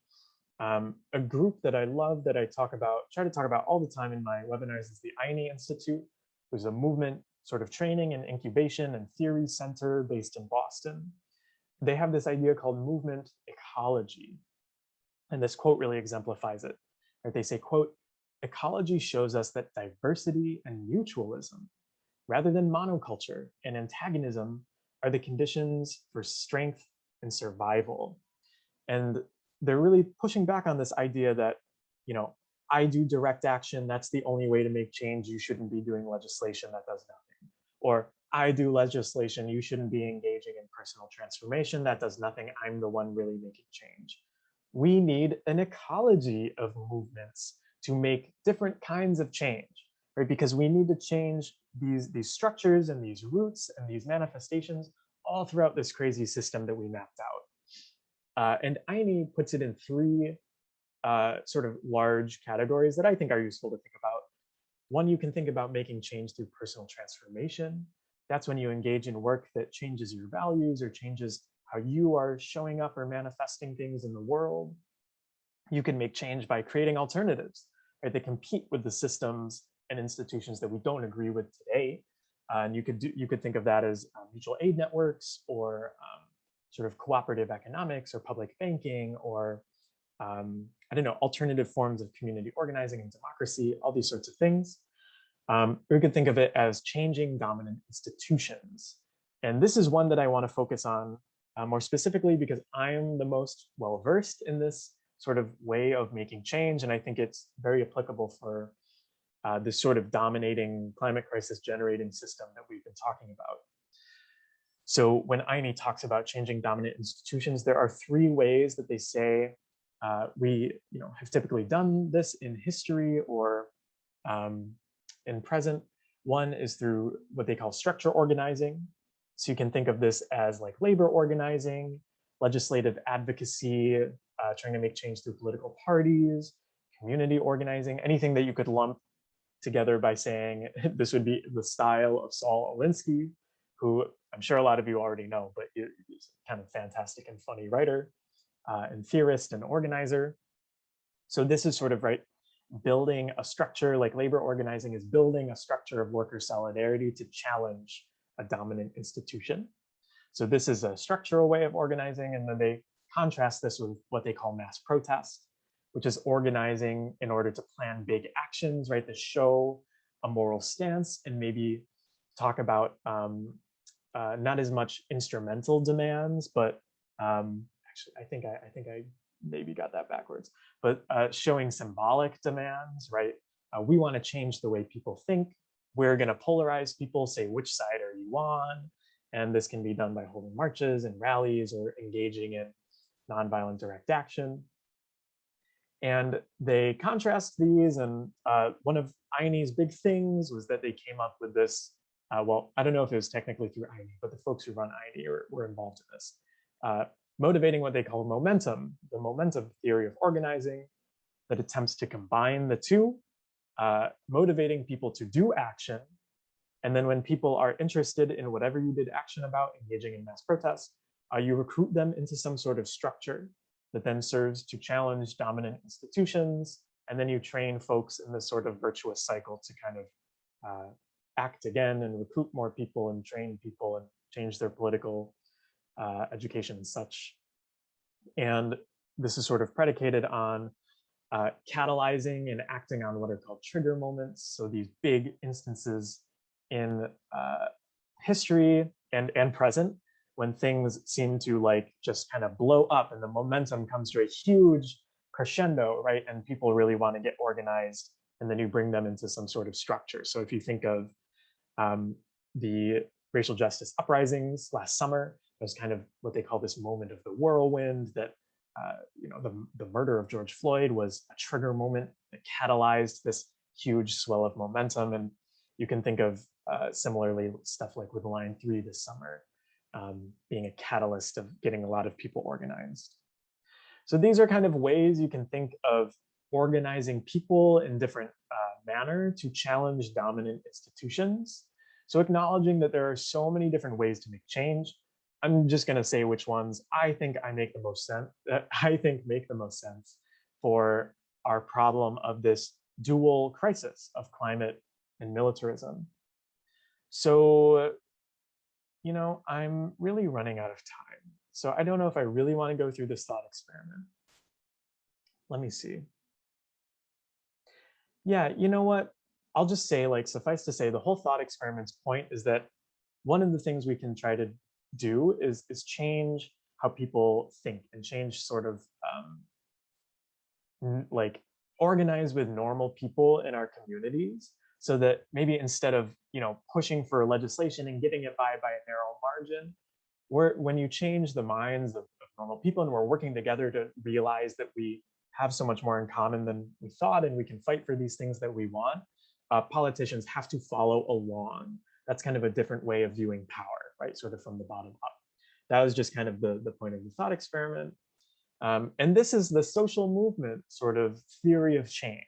A group that I love that I try to talk about all the time in my webinars is the INI Institute, which is a movement sort of training and incubation and theory center based in Boston. They have this idea called movement ecology. And this quote really exemplifies it. Right? They say, quote, "Ecology shows us that diversity and mutualism, rather than monoculture and antagonism, are the conditions for strength and survival." And they're really pushing back on this idea that, I do direct action, that's the only way to make change, you shouldn't be doing legislation that does nothing. Or I do legislation, you shouldn't be engaging in personal transformation, that does nothing, I'm the one really making change. We need an ecology of movements to make different kinds of change, right? Because we need to change these structures and these roots and these manifestations all throughout this crazy system that we mapped out. And INI puts it in three sort of large categories that I think are useful to think about. One, you can think about making change through personal transformation. That's when you engage in work that changes your values or changes how you are showing up or manifesting things in the world. You can make change by creating alternatives, right? That compete with the systems and institutions that we don't agree with today. And you could think of that as mutual aid networks or sort of cooperative economics or public banking or I don't know, alternative forms of community organizing and democracy, all these sorts of things. We could think of it as changing dominant institutions. And this is one that I want to focus on more specifically because I'm the most well-versed in this sort of way of making change. And I think it's very applicable for this sort of dominating climate crisis generating system that we've been talking about. So when INI talks about changing dominant institutions, there are three ways that they say we have typically done this in history or in present. One is through what they call structure organizing. So you can think of this as like labor organizing, legislative advocacy, trying to make change through political parties, community organizing, anything that you could lump together by saying this would be the style of Saul Alinsky, who I'm sure a lot of you already know, but he's kind of fantastic and funny writer and theorist and organizer. So this is sort of building a structure, like labor organizing is building a structure of worker solidarity to challenge a dominant institution. So this is a structural way of organizing, and then they contrast this with what they call mass protest, which is organizing in order to plan big actions, right, to show a moral stance and maybe talk about not as much instrumental demands, but actually, I think I maybe got that backwards, but showing symbolic demands, right? We want to change the way people think. We're going to polarize people, say, which side are you on? And this can be done by holding marches and rallies or engaging in nonviolent direct action. And they contrast these, and one of INI's big things was that they came up with this, well, I don't know if it was technically through INI, but the folks who run INI were involved in this, motivating what they call momentum, the momentum theory of organizing that attempts to combine the two, motivating people to do action. And then when people are interested in whatever you did action about, engaging in mass protest, you recruit them into some sort of structure that then serves to challenge dominant institutions. And then you train folks in this sort of virtuous cycle to kind of act again and recruit more people and train people and change their political education and such. And this is sort of predicated on catalyzing and acting on what are called trigger moments. So these big instances in history and present when things seem to just kind of blow up and the momentum comes to a huge crescendo, right? And people really want to get organized, and then you bring them into some sort of structure. So if you think of the racial justice uprisings last summer, it was kind of what they call this moment of the whirlwind that the murder of George Floyd was a trigger moment that catalyzed this huge swell of momentum. And you can think of similarly stuff like with Line 3 this summer being a catalyst of getting a lot of people organized. So these are kind of ways you can think of organizing people in different manner to challenge dominant institutions. So acknowledging that there are so many different ways to make change, I'm just going to say which ones I think make the most sense for our problem of this dual crisis of climate and militarism. So, I'm really running out of time. So I don't know if I really want to go through this thought experiment. Let me see. Yeah, you know what? I'll just say, suffice to say, the whole thought experiment's point is that one of the things we can try to do is change how people think and change sort of organize with normal people in our communities, so that maybe instead of pushing for legislation and getting it by a narrow margin, when you change the minds of normal people and we're working together to realize that we have so much more in common than we thought and we can fight for these things that we want, politicians have to follow along. That's kind of a different way of viewing power, right? Sort of from the bottom up. That was just kind of the point of the thought experiment. And this is the social movement sort of theory of change,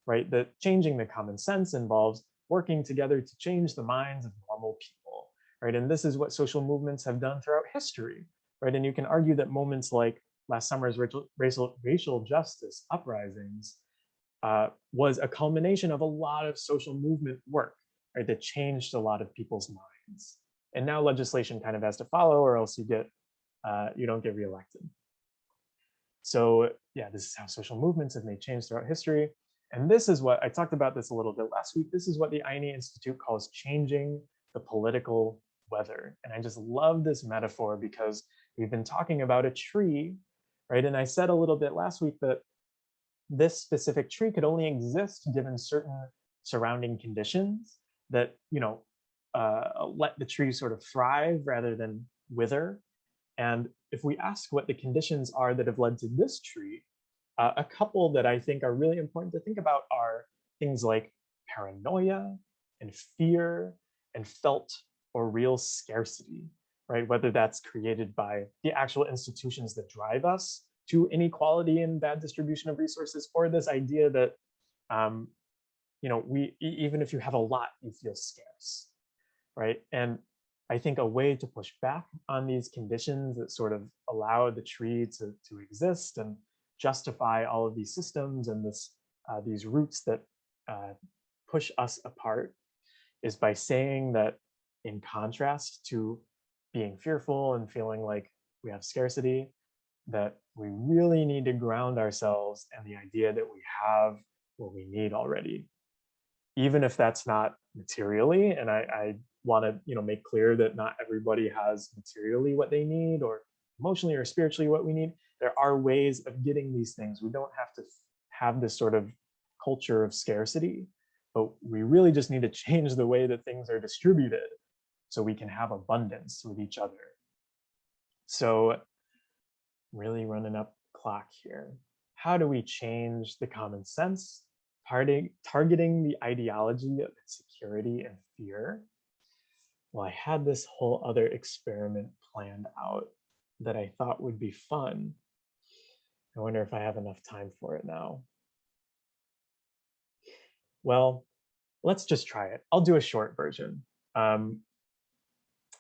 right? That changing the common sense involves working together to change the minds of normal people, right? And this is what social movements have done throughout history, right? And you can argue that moments like last summer's racial justice uprisings was a culmination of a lot of social movement work, right? That changed a lot of people's minds. And now legislation kind of has to follow, or else you don't get reelected. So yeah, this is how social movements have made change throughout history. And this is what I talked about this a little bit last week. This is what the Ine Institute calls changing the political weather. And I just love this metaphor because we've been talking about a tree, right? And I said a little bit last week that this specific tree could only exist given certain surrounding conditions that, let the tree sort of thrive rather than wither. And if we ask what the conditions are that have led to this tree, a couple that I think are really important to think about are things like paranoia and fear and felt or real scarcity, right? Whether that's created by the actual institutions that drive us to inequality and bad distribution of resources, or this idea that, even if you have a lot, you feel scarce, right? And I think a way to push back on these conditions that sort of allow the tree to exist and justify all of these systems and these roots that push us apart is by saying that, in contrast to being fearful and feeling like we have scarcity, that we really need to ground ourselves in the idea that we have what we need already, even if that's not materially. And I want to make clear that not everybody has materially what they need, or emotionally or spiritually what we need. There are ways of getting these things. We don't have to have this sort of culture of scarcity, but we really just need to change the way that things are distributed so we can have abundance with each other. So really running up clock here. How do we change the common sense, targeting the ideology of insecurity and fear? Well, I had this whole other experiment planned out that I thought would be fun. I wonder if I have enough time for it now. Well, let's just try it. I'll do a short version.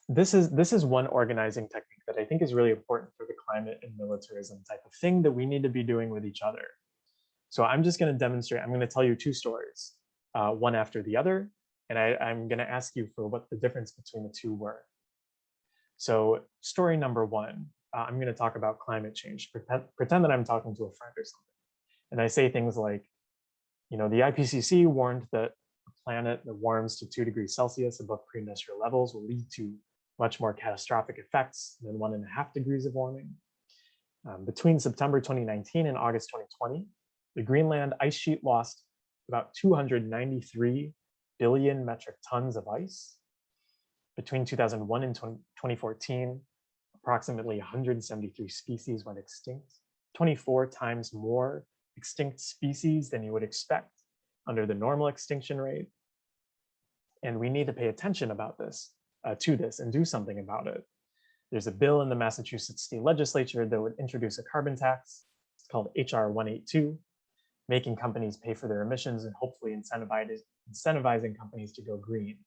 This is one organizing technique that I think is really important for the climate and militarism type of thing that we need to be doing with each other. So I'm just going to demonstrate. I'm going to tell you two stories, one after the other, and I'm going to ask you for what the difference between the two were. So story number one, I'm going to talk about climate change. Pretend that I'm talking to a friend or something. And I say things like, the IPCC warned that a planet that warms to 2 degrees Celsius above pre-industrial levels will lead to much more catastrophic effects than 1.5 degrees of warming. Between September 2019 and August 2020, the Greenland ice sheet lost about 293 billion metric tons of ice. Between 2001 and 2014, approximately 173 species went extinct. 24 times more extinct species than you would expect under the normal extinction rate. And we need to pay attention about this, to this, and do something about it. There's a bill in the Massachusetts state legislature that would introduce a carbon tax. It's called HR 182, making companies pay for their emissions and hopefully incentivizing companies to go green.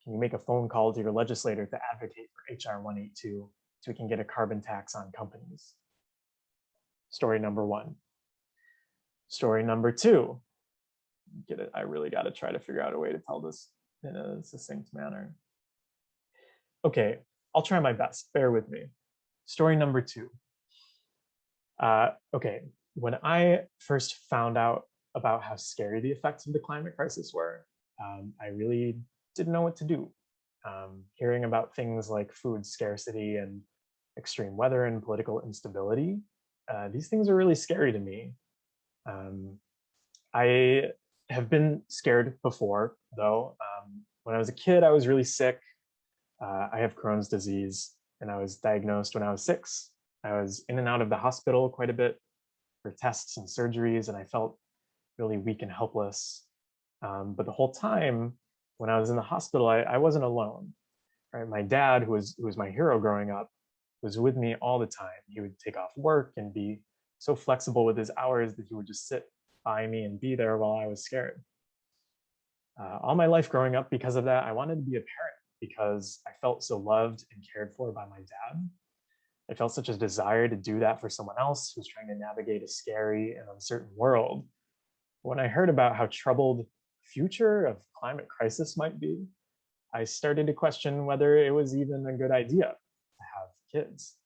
Can you make a phone call to your legislator to advocate for HR 182 so we can get a carbon tax on companies? Story number one. Story number two. Get it? I really got to try to figure out a way to tell this in a succinct manner. Okay, I'll try my best. Bear with me. Story number two. Okay, when I first found out about how scary the effects of the climate crisis were, I really didn't know what to do. Hearing about things like food scarcity and extreme weather and political instability, these things are really scary to me. I have been scared before, though. When I was a kid, I was really sick. I have Crohn's disease, and I was diagnosed when I was 6. I was in and out of the hospital quite a bit for tests and surgeries, and I felt really weak and helpless. But the whole time when I was in the hospital, I wasn't alone. Right? My dad, who was my hero growing up, was with me all the time. He would take off work and be so flexible with his hours that he would just sit by me and be there while I was scared. All my life growing up, because of that, I wanted to be a parent because I felt so loved and cared for by my dad. I felt such a desire to do that for someone else who's trying to navigate a scary and uncertain world. When I heard about how troubled the future of climate crisis might be, I started to question whether it was even a good idea to have kids.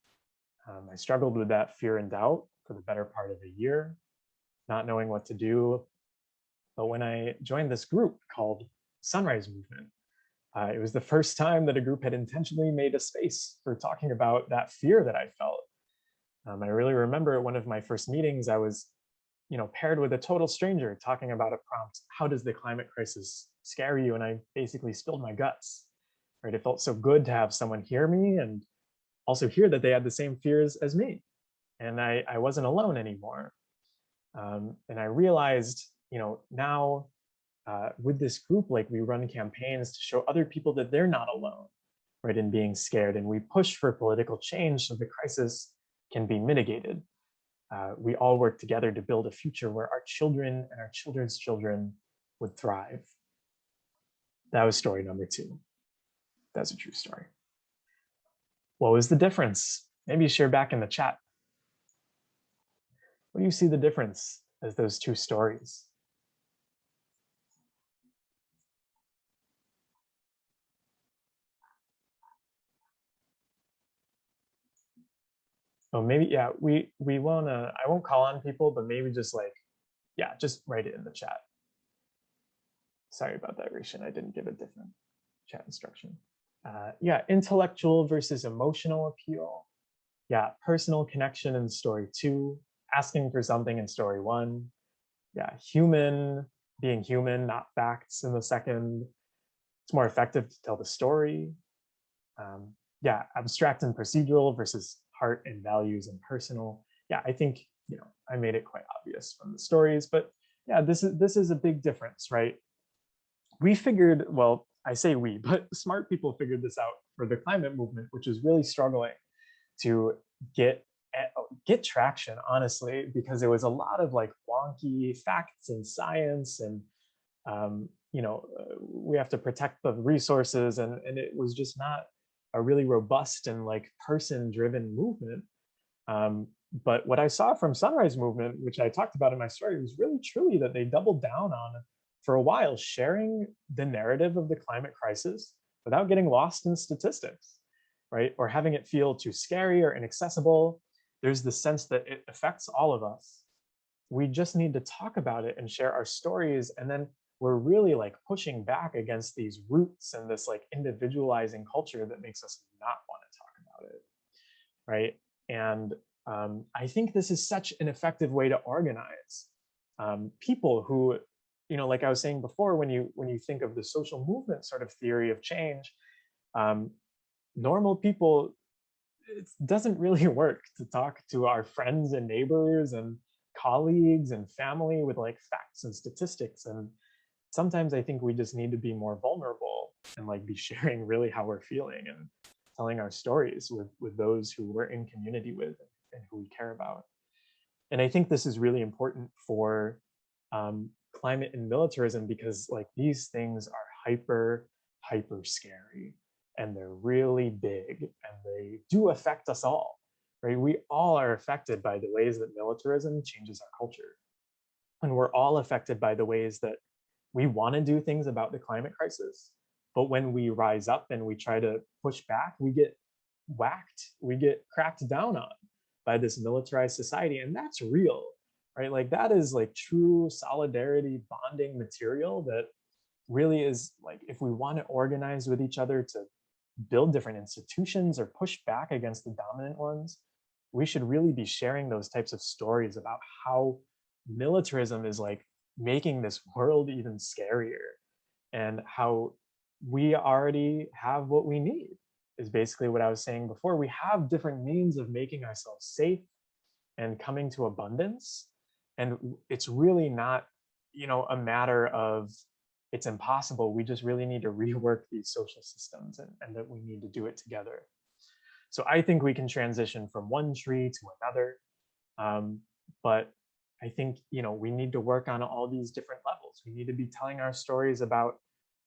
I struggled with that fear and doubt for the better part of a year, not knowing what to do. But when I joined this group called Sunrise Movement, it was the first time that a group had intentionally made a space for talking about that fear that I felt. I really remember at one of my first meetings, I was, paired with a total stranger talking about a prompt, how does the climate crisis scare you? And I basically spilled my guts, right? It felt so good to have someone hear me and also hear that they had the same fears as me. And I wasn't alone anymore. And I realized, now with this group, like we run campaigns to show other people that they're not alone, right, in being scared. And we push for political change so the crisis can be mitigated. We all work together to build a future where our children and our children's children would thrive. That was story number 2. That's a true story. What was the difference? Maybe share back in the chat. What do you see the difference as those 2 stories? Oh, maybe, yeah, we won't, I won't call on people, but maybe just just write it in the chat. Sorry about that, Rishan, I didn't give a different chat instruction. Yeah, intellectual versus emotional appeal. Yeah, personal connection in story 2, asking for something in story 1. Yeah, being human, not facts in the second. It's more effective to tell the story. Yeah, abstract and procedural versus heart and values and personal. Yeah, I think, I made it quite obvious from the stories, but yeah, this is a big difference, right? We figured, well, I say we, but smart people figured this out for the climate movement, which is really struggling to get traction, honestly, because there was a lot of wonky facts and science and, we have to protect the resources, and it was just not a really robust and person-driven movement. But what I saw from Sunrise Movement, which I talked about in my story, was really truly that they doubled down on, for a while, sharing the narrative of the climate crisis without getting lost in statistics, right? Or having it feel too scary or inaccessible. There's the sense that it affects all of us. We just need to talk about it and share our stories, and then we're really pushing back against these roots and this individualizing culture that makes us not want to talk about it, right? And I think this is such an effective way to organize people who, like I was saying before, when you think of the social movement sort of theory of change, normal people it doesn't really work to talk to our friends and neighbors and colleagues and family with like facts and statistics. And sometimes I think we just need to be more vulnerable and like be sharing really how we're feeling and telling our stories with those who we're in community with and who we care about. And I think this is really important for climate and militarism, because like these things are hyper scary, and they're really big, and they do affect us all, right? We all are affected by the ways that militarism changes our culture. And we're all affected by the ways that we want to do things about the climate crisis. But when we rise up and we try to push back, we get whacked, we get cracked down on by this militarized society. And that's real, right? Like that is like true solidarity bonding material that really is like, if we want to organize with each other to build different institutions or push back against the dominant ones, we should really be sharing those types of stories about how militarism is like making this world even scarier, and how we already have what we need is basically what I was saying before. We have different means of making ourselves safe and coming to abundance. And it's really not, you know, a matter of it's impossible. We just really need to rework these social systems, and that we need to do it together. So I think we can transition from one tree to another. But I think, you know, we need to work on all these different levels. We need to be telling our stories about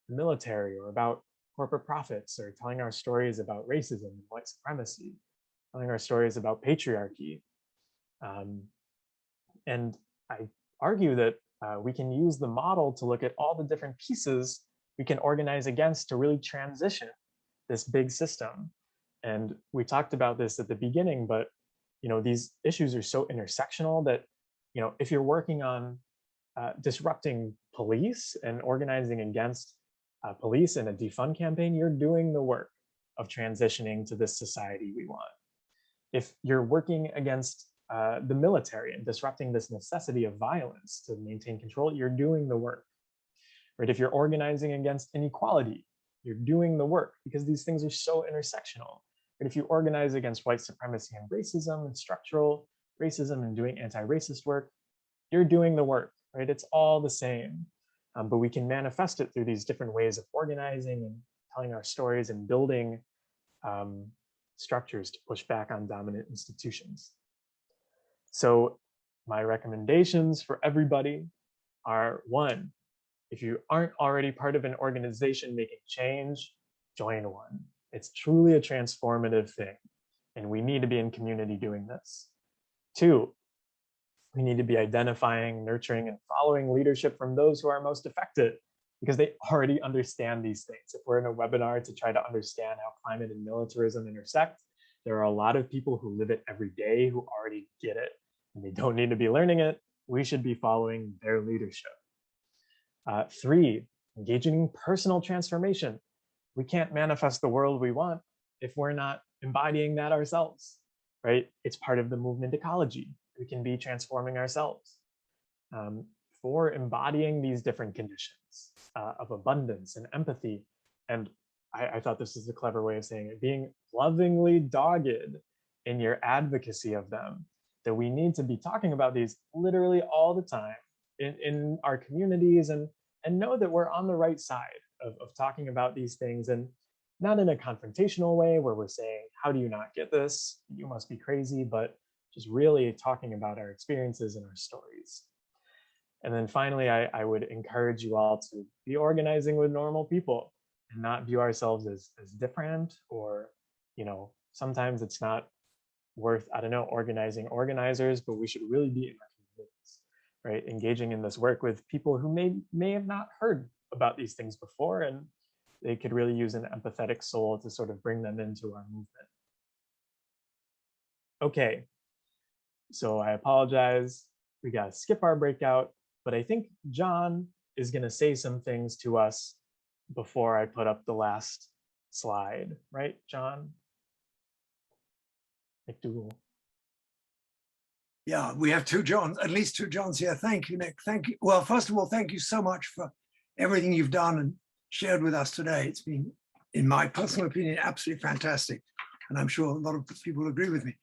the military or about corporate profits, or telling our stories about racism and white supremacy, telling our stories about patriarchy. And I argue that we can use the model to look at all the different pieces we can organize against to really transition this big system. And we talked about this at the beginning, but you know, these issues are so intersectional that, you know, if you're working on disrupting police and organizing against police in a defund campaign, you're doing the work of transitioning to this society we want. If you're working against the military and disrupting this necessity of violence to maintain control, you're doing the work. Right? If you're organizing against inequality, you're doing the work, because these things are so intersectional. But if you organize against white supremacy and racism and structural racism and doing anti-racist work, you're doing the work, right? It's all the same. But we can manifest it through these different ways of organizing and telling our stories and building structures to push back on dominant institutions. So my recommendations for everybody are: one, if you aren't already part of an organization making change, join one. It's truly a transformative thing, and we need to be in community doing this. Two, we need to be identifying, nurturing, and following leadership from those who are most affected, because they already understand these things. If we're in a webinar to try to understand how climate and militarism intersect, there are a lot of people who live it every day who already get it, and they don't need to be learning it. We should be following their leadership. Three, engaging in personal transformation. We can't manifest the world we want if we're not embodying that ourselves, right? It's part of the movement Ecology. We can be transforming ourselves. For embodying these different conditions of abundance and empathy. And I thought this is a clever way of saying it, being lovingly dogged in your advocacy of them, that we need to be talking about these literally all the time in our communities, and know that we're on the right side of talking about these things, and not in a confrontational way where we're saying, how do you not get this? You must be crazy, but just really talking about our experiences and our stories. And then finally, I would encourage you all to be organizing with normal people and not view ourselves as different, or, you know, sometimes it's not worth, I don't know, organizing organizers, but we should really be in our communities, right? Engaging in this work with people who may have not heard about these things before, and they could really use an empathetic soul to sort of bring them into our movement. Okay, so I apologize. We got to skip our breakout, but I think John is going to say some things to us before I put up the last slide, right, John? Mcdougall. Yeah, we have two Johns, at least two Johns here. Thank you, Nick. Thank you. Well, first of all, thank you so much for everything you've done and shared with us today. It's been, in my personal opinion, absolutely fantastic. and I'm sure a lot of people agree with me.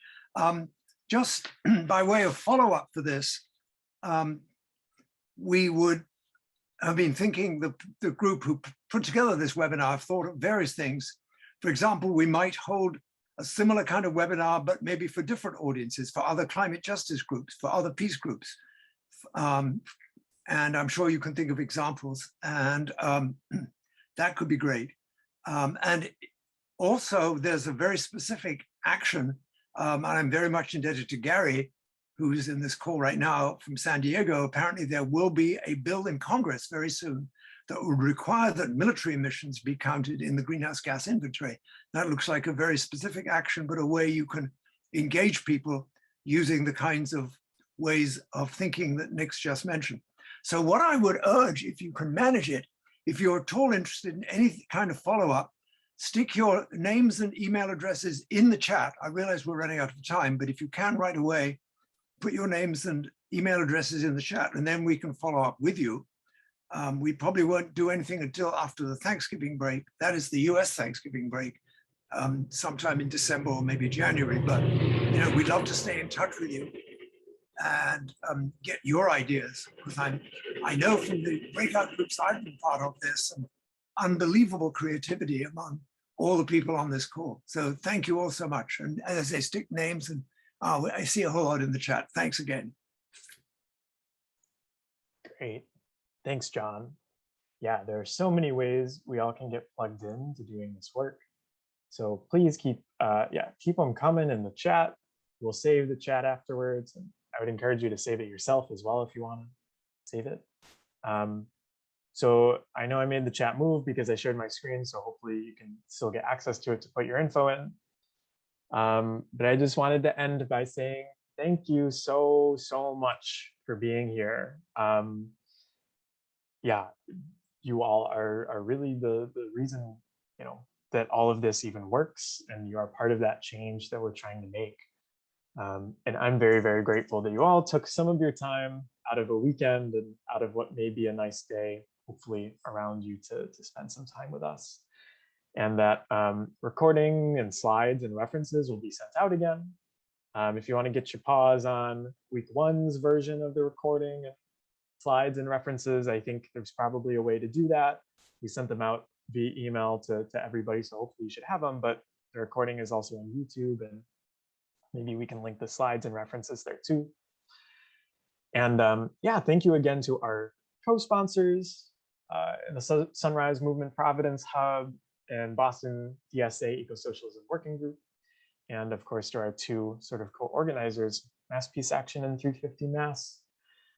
Just by way of follow-up for this, we would have been thinking, the group who put together this webinar have thought of various things. For example, we might hold a similar kind of webinar, but maybe for different audiences, for other climate justice groups, for other peace groups. And I'm sure you can think of examples, and that could be great. And also, there's a very specific action, and I'm very much indebted to Gary, who's in this call right now from San Diego. Apparently, there will be a bill in Congress very soon that would require that military emissions be counted in the greenhouse gas inventory. That looks like a very specific action, but a way you can engage people using the kinds of ways of thinking that Nick's just mentioned. So what I would urge, if you can manage it, if you're at all interested in any kind of follow-up, stick your names and email addresses in the chat. I realize we're running out of time, but if you can right away, put your names and email addresses in the chat, and then we can follow up with you. We probably won't do anything until after the Thanksgiving break. That is the US Thanksgiving break, sometime in December or maybe January. But we'd love to stay in touch with you and get your ideas, because I know from the breakout groups I've been part of, there's some unbelievable creativity among all the people on this call. So thank you all so much. And as I say, stick names, and I see a whole lot in the chat. Thanks again. Great. Thanks, John. Yeah, there are so many ways we all can get plugged in to doing this work. So please keep them coming in the chat. We'll save the chat afterwards. And I would encourage you to save it yourself as well if you want to save it. So I know I made the chat move because I shared my screen, so hopefully you can still get access to it to put your info in. But I just wanted to end by saying thank you so much for being here. Yeah, you all are really the reason that all of this even works, and you are part of that change that we're trying to make. And I'm very grateful that you all took some of your time out of a weekend and out of what may be a nice day, hopefully around you, to spend some time with us. And that recording and slides and references will be sent out again. If you want to get your paws on week 1's version of the recording and slides and references, I think there's probably a way to do that. We sent them out via email to everybody, so hopefully you should have them, but the recording is also on YouTube, and maybe we can link the slides and references there too. And yeah, thank you again to our co-sponsors in the Sunrise Movement Providence Hub and Boston DSA Eco-Socialism Working Group. And of course, to our 2 sort of co-organizers, Mass Peace Action and 350 Mass.